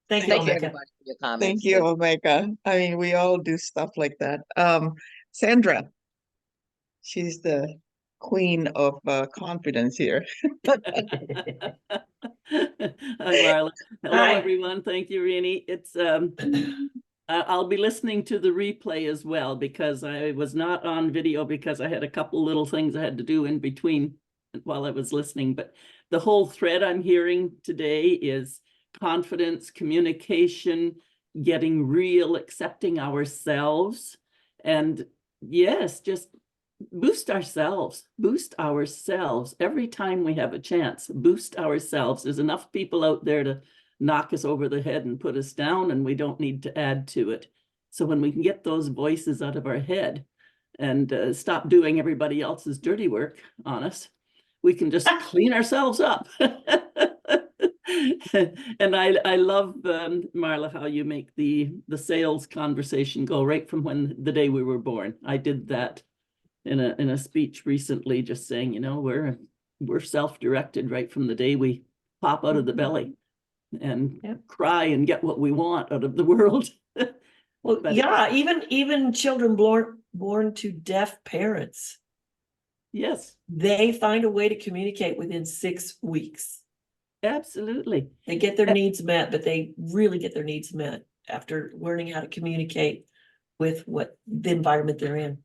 [SPEAKER 2] Thank you,
[SPEAKER 9] everybody, for your comments.
[SPEAKER 1] Thank you, Omeka. I mean, we all do stuff like that. Sandra, she's the queen of confidence here.
[SPEAKER 10] Hi, Marla. Hello,
[SPEAKER 2] Hi.
[SPEAKER 10] everyone. Thank you, Rini. It's I'll be listening to the replay as well because I was not on video because I had a couple little things I had to do in between while I was listening. But the whole thread I'm hearing today is confidence, communication, getting real, accepting ourselves, and yes, just boost ourselves every time we have a chance. Boost ourselves. There's enough people out there to knock us over the head and put us down, and we don't need to add to it. So when we can get those voices out of our head and stop doing everybody else's dirty work on us, we can just clean ourselves up. And I love, Marla, how you make the sales conversation go right from the day we were born. I did that in a speech recently, just saying, you know, we're self-directed right from the day we pop out of the belly and cry and get what we want out of the world.
[SPEAKER 2] Well, yeah, even children born to deaf parents.
[SPEAKER 10] Yes.
[SPEAKER 2] They find a way to communicate within 6 weeks.
[SPEAKER 10] Absolutely.
[SPEAKER 2] They get their needs met, but they really get their needs met after learning how to communicate with what the environment they're in.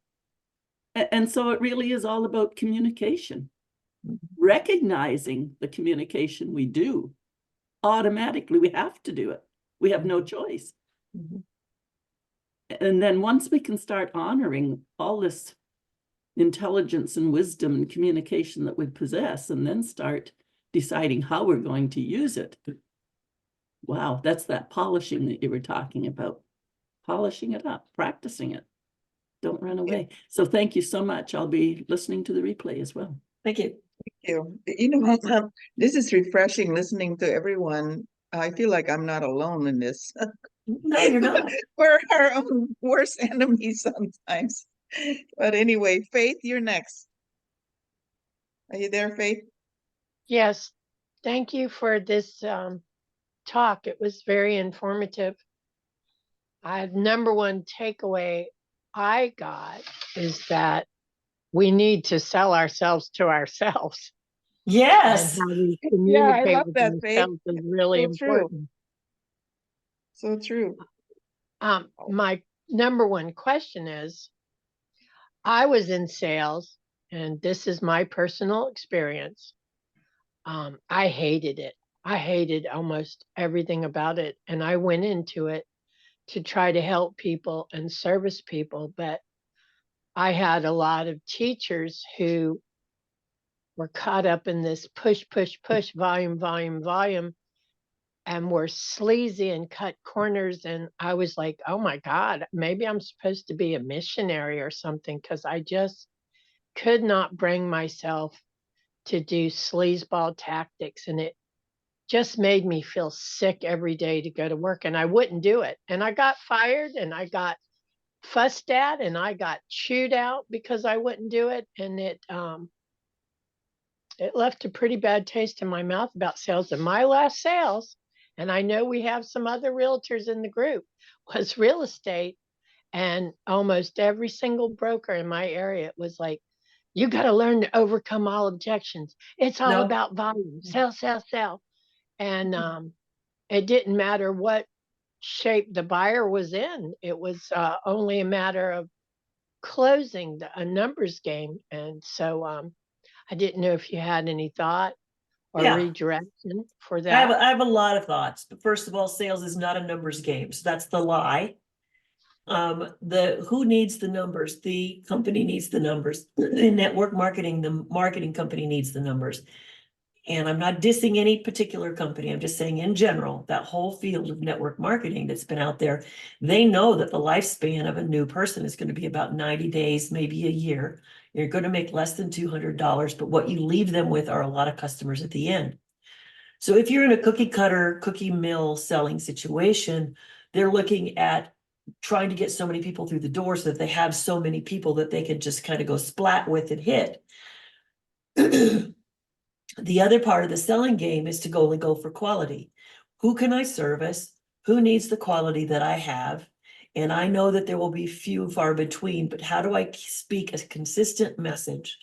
[SPEAKER 10] And so it really is all about communication, recognizing the communication we do. Automatically, we have to do it. We have no choice.
[SPEAKER 2] Mm-hmm.
[SPEAKER 10] And then once we can start honoring all this intelligence and wisdom and communication that we possess, and then start deciding how we're going to use it. Wow, that's that polishing that you were talking about. Polishing it up, practicing it. Don't run away. So thank you so much. I'll be listening to the replay as well.
[SPEAKER 2] Thank you.
[SPEAKER 1] Thank you. You know, this is refreshing listening to everyone. I feel like I'm not alone in this.
[SPEAKER 2] No, you're not.
[SPEAKER 1] We're our own worst enemies sometimes. But anyway, Faith, you're next. Are you there, Faith?
[SPEAKER 11] Yes, thank you for this talk. It was very informative. Number one takeaway I got is that we need to sell ourselves to ourselves.
[SPEAKER 2] Yes.
[SPEAKER 11] And how we
[SPEAKER 1] Yeah, I
[SPEAKER 11] communicate
[SPEAKER 1] love
[SPEAKER 11] with
[SPEAKER 1] that, Faith.
[SPEAKER 11] ourselves is really
[SPEAKER 1] So true.
[SPEAKER 11] important.
[SPEAKER 1] So true.
[SPEAKER 11] My number one question is, I was in sales, and this is my personal experience. I hated it. I hated almost everything about it. And I went into it to try to help people and service people. But I had a lot of teachers who were caught up in this push, volume, and were sleazy and cut corners. And I was like, oh my God, maybe I'm supposed to be a missionary or something, because I just could not bring myself to do sleazeball tactics. And it just made me feel sick every day to go to work, and I wouldn't do it. And I got fired, and I got fussed at, and I got chewed out because I wouldn't do it. And it left a pretty bad taste in my mouth about sales. And my last sales, and I know we have some other realtors in the group, was real estate. And almost every single broker in my area was like, you got to learn to overcome all objections. It's all about volume, sell. And it didn't matter what shape the buyer was in. It was only a matter of closing a numbers game. And so I didn't know if you had any thought or redirection for that.
[SPEAKER 2] I have a lot of thoughts. But first of all, sales is not a numbers game. So that's the lie. Who needs the numbers? The company needs the numbers. In network marketing, the marketing company needs the numbers. And I'm not dissing any particular company. I'm just saying in general, that whole field of network marketing that's been out there, they know that the lifespan of a new person is going to be about 90 days, maybe a year. You're going to make less than $200, but what you leave them with are a lot of customers at the end. So if you're in a cookie mill selling situation, they're looking at trying to get so many people through the door so that they have so many people that they can just kind of go splat with and hit. The other part of the selling game is to go for quality. Who can I service? Who needs the quality that I have? And I know that there will be few and far between, but how do I speak a consistent message?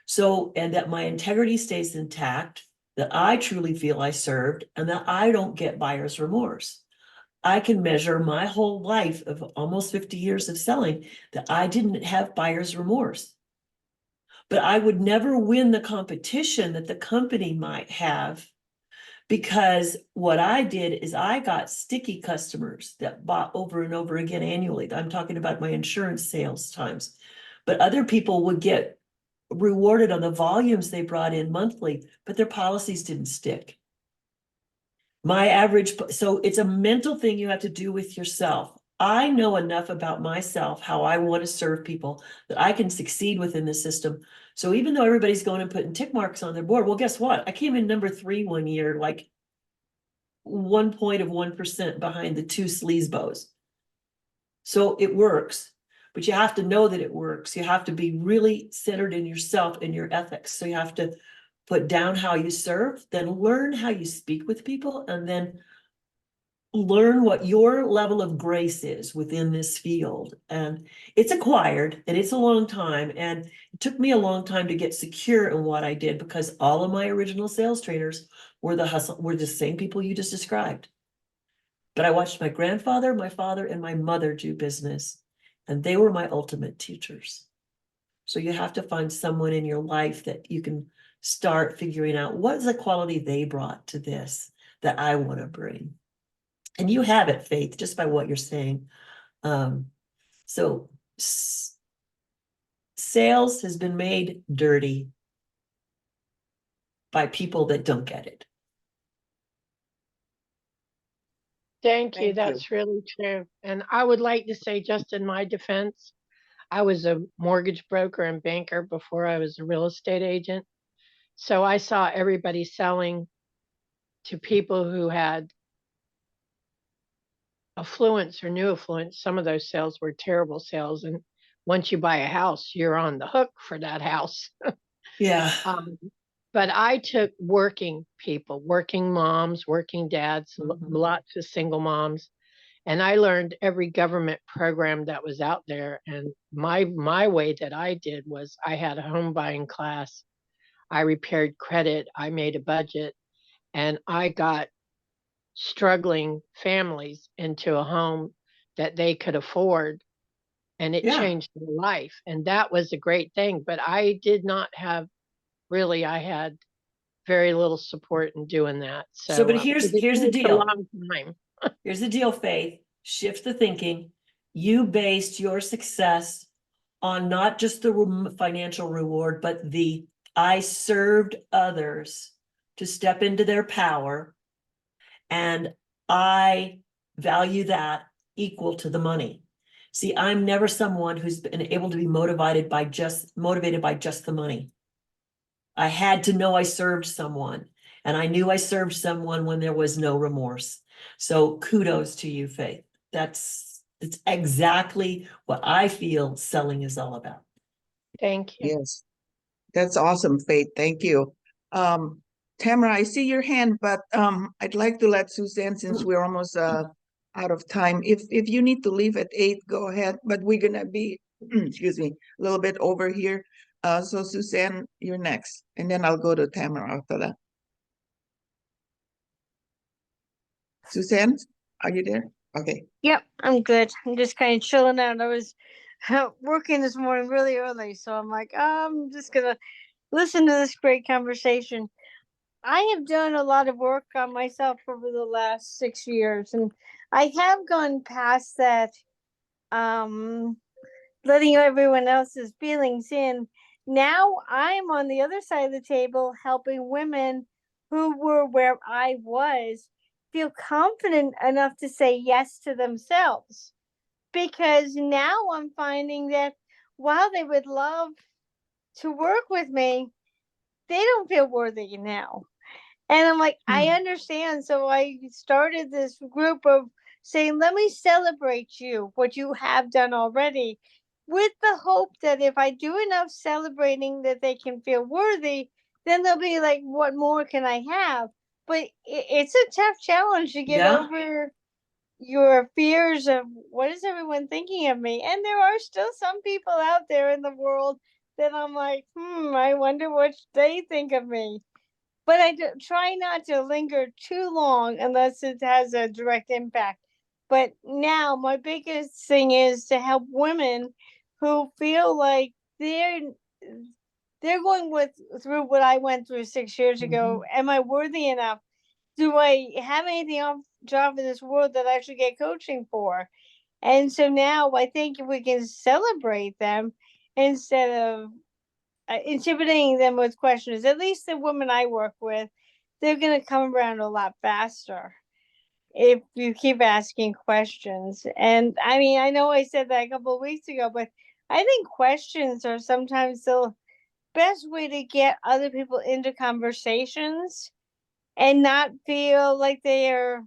[SPEAKER 2] So, and that my integrity stays intact, that I truly feel I served, and that I don't get buyer's remorse. I can measure my whole life of almost 50 years of selling that I didn't have buyer's remorse. But I would never win the competition that the company might have Because what I did is I got sticky customers that bought over and over again annually. I'm talking about my insurance sales times. But other people would get rewarded on the volumes they brought in monthly, but their policies didn't stick. My average, so it's a mental thing you have to do with yourself. I know enough about myself, how I want to serve people, that I can succeed within the system. So even though everybody's going and putting tick marks on their board, well, guess what? I came in number 3 one year, like 1% behind the 2 sleazebos. So it works, but you have to know that it works. You have to be really centered in yourself and your ethics. So you have to put down how you serve, then learn how you speak with people, and then learn what your level of grace is within this field. And it's acquired, and it's a long time. And it took me a long time to get secure in what I did, because all of my original sales trainers were the same people you just described. But I watched my grandfather, my father, and my mother do business, and they were my ultimate teachers. So you have to find someone in your life that you can start figuring out what is the quality they brought to this that I want to bring. And you have it, Faith, just by what you're saying. So sales has been made dirty by people that don't get it.
[SPEAKER 11] Thank you.
[SPEAKER 1] Thank you.
[SPEAKER 11] That's really true. And I would like to say, just in my defense, I was a mortgage broker and banker before I was a real estate agent. So I saw everybody selling to people who had affluence or new affluence. Some of those sales were terrible sales. And once you buy a house, you're on the hook for that house.
[SPEAKER 2] Yeah.
[SPEAKER 11] But I took working people, working moms, working dads, lots of single moms, and I learned every government program that was out there. And my way that I did was I had a home buying class. I repaired credit. I made a budget, and I got struggling families into a home that they could afford, and it changed their life. And that was a great thing. But I did not have I had very little support in doing that.
[SPEAKER 2] So, but
[SPEAKER 11] it
[SPEAKER 2] here's the
[SPEAKER 11] takes a
[SPEAKER 2] deal.
[SPEAKER 11] long time.
[SPEAKER 2] Here's the deal, Faith. Shift the thinking. You based your success on not just the financial reward, but I served others to step into their power, and I value that equal to the money. See, I'm never someone who's been able to be motivated by just the money. I had to know I served someone, and I knew I served someone when there was no remorse. So kudos to you, Faith. It's exactly what I feel selling is all about.
[SPEAKER 11] Thank you.
[SPEAKER 1] Yes, that's awesome, Faith. Thank you. Tamara, I see your hand, but I'd like to let Suzanne, since we're almost out of time. If you need to leave at 8, go ahead. But we're gonna be, excuse me, a little bit over here. So Suzanne, you're next, and then I'll go to Tamara after that. Suzanne, are you there? Okay.
[SPEAKER 12] Yep, I'm good. I'm just kind of chilling out. I was working this morning really early, so I'm like, I'm just gonna listen to this great conversation. I have done a lot of work on myself over the last 6 years, and I have gone past that, letting everyone else's feelings in. Now I'm on the other side of the table helping women who were where I was feel confident enough to say yes to themselves. Because now I'm finding that while they would love to work with me, they don't feel worthy now. And I'm like, I understand. So I started this group of saying, let me celebrate you, what you have done already, with the hope that if I do enough celebrating that they can feel worthy, then they'll be like, what more can I have? But it's a tough challenge to get over your fears of what is everyone thinking of me. And there are still some people out there in the world that I'm like, I wonder what they think of me. But I try not to linger too long unless it has a direct impact. But now my biggest thing is to help women who feel like they're going through what I went through 6 years ago. Am I worthy enough? do I have anything off job in this world that I should get coaching for? And so now I think if we can celebrate them instead of intimidating them with questions, at least the women I work with, they're going to come around a lot faster if you keep asking questions. And I mean, I know I said that a couple of weeks ago, but I think questions are sometimes the best way to get other people into conversations and not feel like they are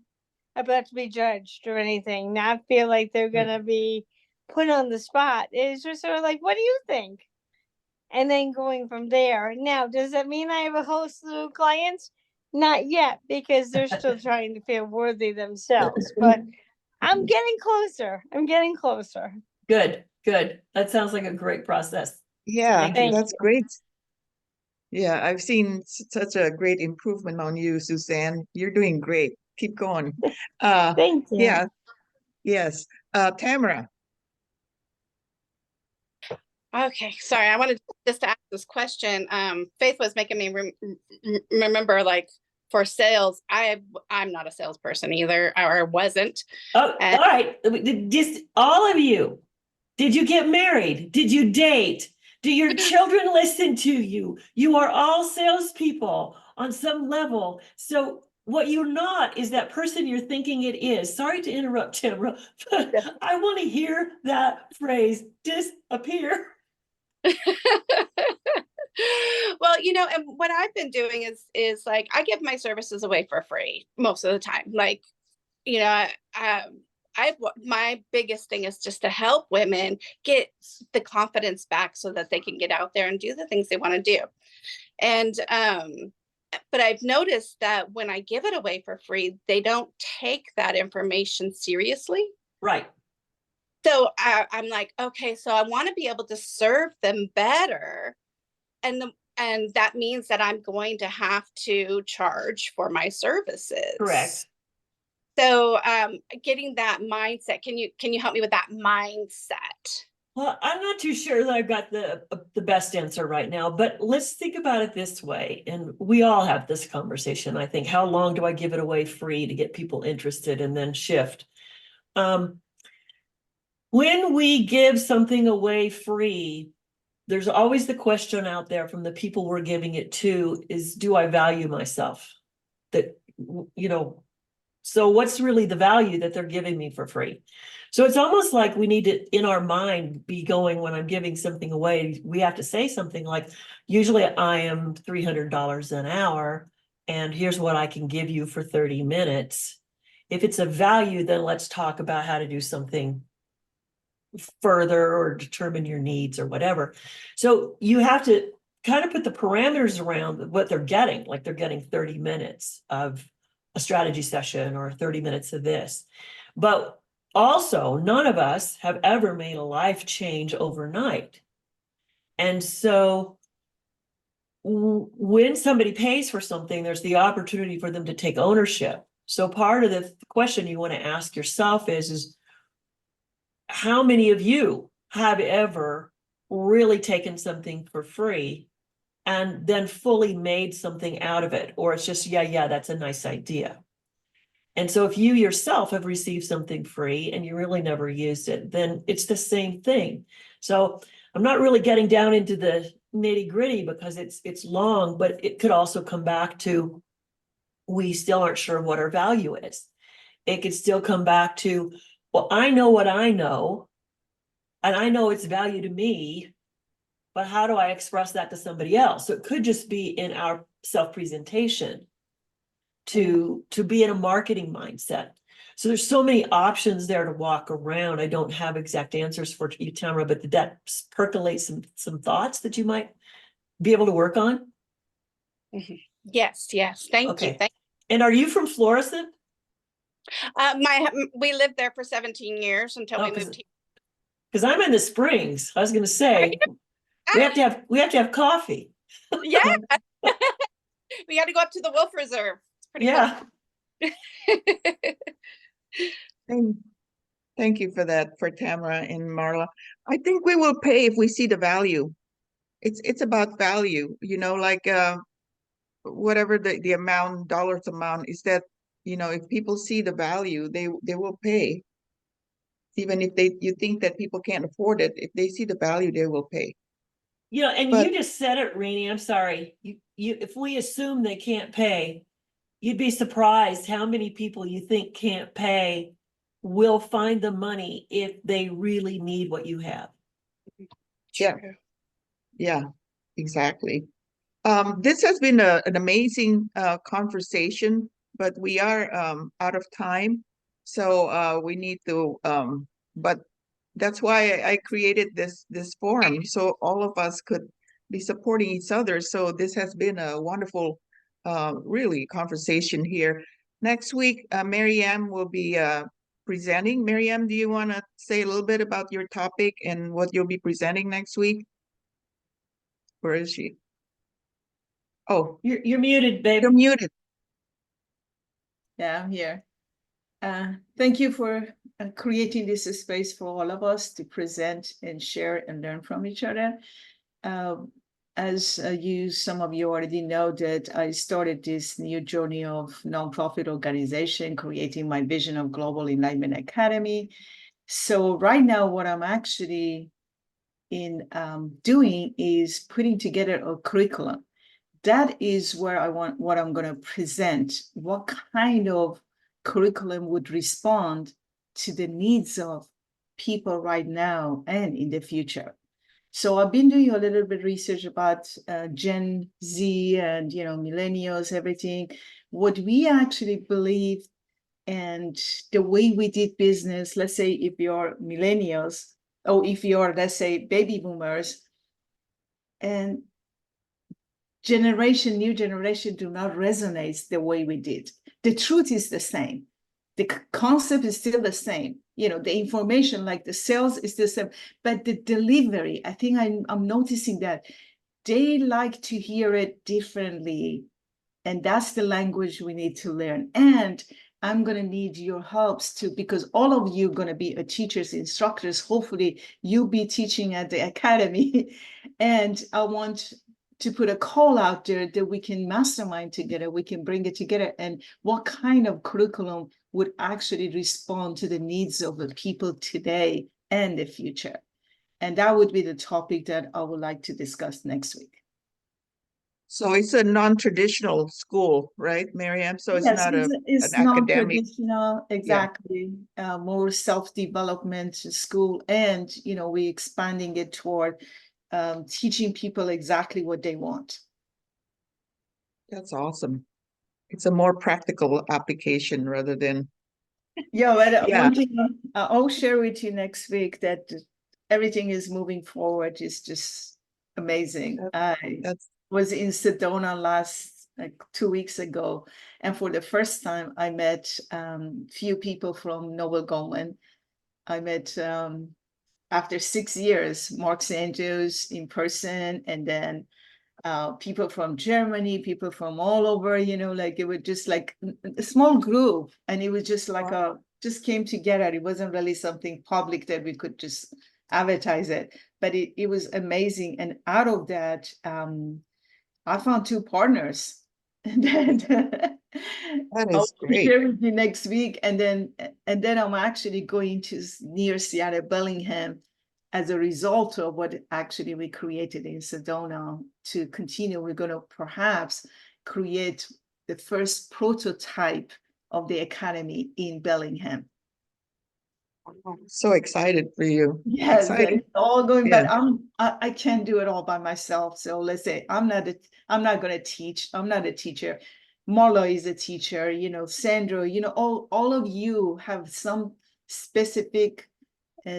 [SPEAKER 12] about to be judged or anything, not feel like they're going to be put on the spot. It's just sort of like, what do you think? And then going from there. Now, does that mean I have a whole slew of clients? Not yet, because they're still trying to feel worthy themselves, but I'm getting closer. I'm getting closer.
[SPEAKER 2] Good, good. That sounds like a great process.
[SPEAKER 1] Yeah,
[SPEAKER 2] Thank you.
[SPEAKER 1] that's great. Yeah, I've seen such a great improvement on you, Suzanne. You're doing great. Keep going.
[SPEAKER 12] Thank you.
[SPEAKER 1] Yeah, yes. Tamara.
[SPEAKER 6] Okay, sorry. I wanted just to ask this question. Faith was making me remember, like, for sales, I'm not a salesperson either, or wasn't.
[SPEAKER 2] Oh,
[SPEAKER 6] And
[SPEAKER 2] all right. Just all of you. Did you get married? Did you date? Do your children listen to you? You are all salespeople on some level. So what you're not is that person you're thinking it is. Sorry to interrupt, Tamara, but I want to hear that phrase disappear.
[SPEAKER 6] well, you know, and what I've been doing is like, I give my services away for free most of the time. Like, you know, my biggest thing is just to help women get the confidence back so that they can get out there and do the things they want to do. And but I've noticed that when I give it away for free, they don't take that information seriously.
[SPEAKER 2] Right.
[SPEAKER 6] So I'm like, okay, so I want to be able to serve them better. And that means that I'm going to have to charge for my services.
[SPEAKER 2] Correct.
[SPEAKER 6] So getting that mindset, can you help me with that mindset?
[SPEAKER 2] Well, I'm not too sure that I've got the best answer right now, but let's think about it this way. And we all have this conversation. I think, how long do I give it away free to get people interested and then shift? When we give something away free, there's always the question out there from the people we're giving it to is, do I value myself? That, you know, so what's really the value that they're giving me for free? So it's almost like we need to, in our mind, be going, when I'm giving something away, we have to say something like, usually I am $300 an hour, and here's what I can give you for 30 minutes. If it's a value, then let's talk about how to do something further or determine your needs or whatever. So you have to kind of put the parameters around what they're getting, like they're getting 30 minutes of a strategy session or 30 minutes of this. But also, none of us have ever made a life change overnight. And so when somebody pays for something, there's the opportunity for them to take ownership. So part of the question you want to ask yourself is how many of you have ever really taken something for free and then fully made something out of it? Or it's just, yeah, that's a nice idea. And so if you yourself have received something free and you really never used it, then it's the same thing. So I'm not really getting down into the nitty gritty because it's long, but it could also come back to, we still aren't sure what our value is. It could still come back to, well, I know what I know, and I know it's value to me, but how do I express that to somebody else? So it could just be in our self-presentation to be in a marketing mindset. So there's so many options there to walk around. I don't have exact answers for you, Tamara, but did that percolate some thoughts that you might be able to work on?
[SPEAKER 6] Mm-hmm. Yes. Thank you.
[SPEAKER 2] And are you from Florissant?
[SPEAKER 6] We lived there for 17 years until we moved here.
[SPEAKER 2] Because I'm in the Springs. I was going to say, we have to have coffee.
[SPEAKER 6] Yeah. We got to go up to the Wolf Reserve. It's pretty
[SPEAKER 1] cool. Thank you for that, for Tamara and Marla. I think we will pay if we see the value. It's about value, you know, like whatever the amount, dollars amount is, that, you know, if people see the value, they will pay. Even if you think that people can't afford it, if they see the value, they will pay.
[SPEAKER 2] You know, and
[SPEAKER 1] But-
[SPEAKER 2] you just said it, Rainey, I'm sorry. If we assume they can't pay, you'd be surprised how many people you think can't pay will find the money if they really need what you have.
[SPEAKER 1] Yeah. Yeah, exactly. This has been an amazing conversation, but we are out of time. So we need to, but that's why I created this forum, so all of us could be supporting each other. So this has been a wonderful, really conversation here. Next week, Maryam will be presenting. Maryam, do you want to say a little bit about your topic and what you'll be presenting next week? Where is she? Oh,
[SPEAKER 2] You're muted, babe.
[SPEAKER 1] you're muted.
[SPEAKER 3] Yeah, I'm here. Thank you for creating this space for all of us to present and share and learn from each other. As some of you already know, that I started this new journey of nonprofit organization, creating my vision of Global Enlightenment Academy. So right now, what I'm actually doing is putting together a curriculum. That is where what I'm going to present. What kind of curriculum would respond to the needs of people right now and in the future? So I've been doing a little bit research about Gen Z and, you know, millennials, everything. What we actually believe and the way we did business, let's say if you're millennials, or if you're, let's say, baby boomers, and new generation do not resonate the way we did. The truth is the same. The concept is still the same. You know, the information, like the sales is the same, but the delivery, I think I'm noticing that they like to hear it differently. And that's the language we need to learn. And I'm going to need your helps too, because all of you are going to be teachers, instructors. Hopefully you'll be teaching at the academy. And I want to put a call out there that we can mastermind together, we can bring it together, and what kind of curriculum would actually respond to the needs of the people today and the future. And that would be the topic that I would like to discuss next week.
[SPEAKER 1] So it's a non-traditional school, right, Maryam? So it's
[SPEAKER 3] Yes,
[SPEAKER 1] not
[SPEAKER 3] it's
[SPEAKER 1] an academic.
[SPEAKER 3] non-traditional, exactly. More self-development school, and you know, we're expanding it toward teaching people exactly what they want.
[SPEAKER 1] That's awesome. It's a more practical application rather than.
[SPEAKER 3] Yeah, but
[SPEAKER 1] Yeah.
[SPEAKER 3] one thing I'll share with you next week, that everything is moving forward. It's just amazing. I was in Sedona like 2 weeks ago, and for the first time I met few people from Noble Goldman. I met after 6 years Mark Santos in person, and then people from Germany, people from all over, you know, like it was just like a small group, and it was just like just came together. It wasn't really something public that we could just advertise it, but it was amazing. And out of that, I found 2 partners. And then
[SPEAKER 1] that
[SPEAKER 3] I'll
[SPEAKER 1] is great.
[SPEAKER 3] share with you next week. And then I'm actually going to near Seattle, Bellingham, as a result of what actually we created in Sedona to continue. We're going to perhaps create the first prototype of the academy in Bellingham.
[SPEAKER 1] So excited for you.
[SPEAKER 3] Yes,
[SPEAKER 1] excited.
[SPEAKER 3] it's all going,
[SPEAKER 1] Yeah.
[SPEAKER 3] but I can't do it all by myself. So let's say I'm not going to teach. I'm not a teacher. Marla is a teacher, you know, Sandra, you know, all of you have some specific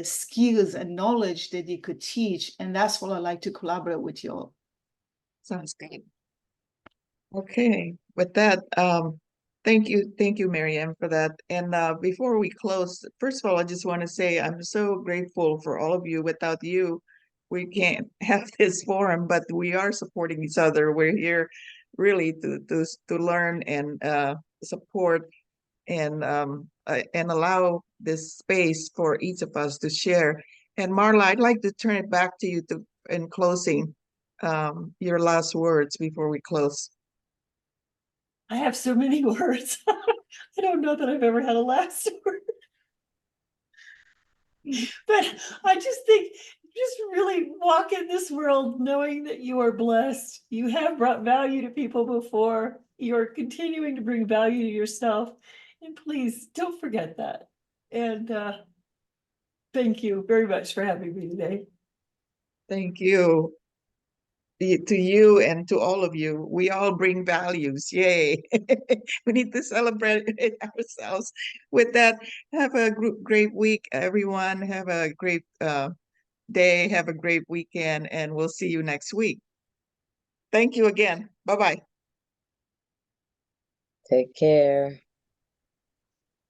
[SPEAKER 3] skills and knowledge that you could teach. And that's what I like to collaborate with you all.
[SPEAKER 1] Sounds good. Okay, with that, thank you, Maryam, for that. And before we close, first of all, I just want to say I'm so grateful for all of you. Without you, we can't have this forum, but we are supporting each other. We're here really to learn and support and allow this space for each of us to share. And Marla, I'd like to turn it back to you in closing, your last words before we close.
[SPEAKER 2] I have so many words. I don't know that I've ever had a last word. But I just think, just really walk in this world knowing that you are blessed. You have brought value to people before. You're continuing to bring value to yourself. And please don't forget that. And thank you very much for having me today.
[SPEAKER 1] Thank you. To you and to all of you. We all bring values. Yay. We need to celebrate ourselves. With that, have a great week, everyone. Have a great day. Have a great weekend, and we'll see you next week. Thank you again. Bye-bye.
[SPEAKER 9] Take care.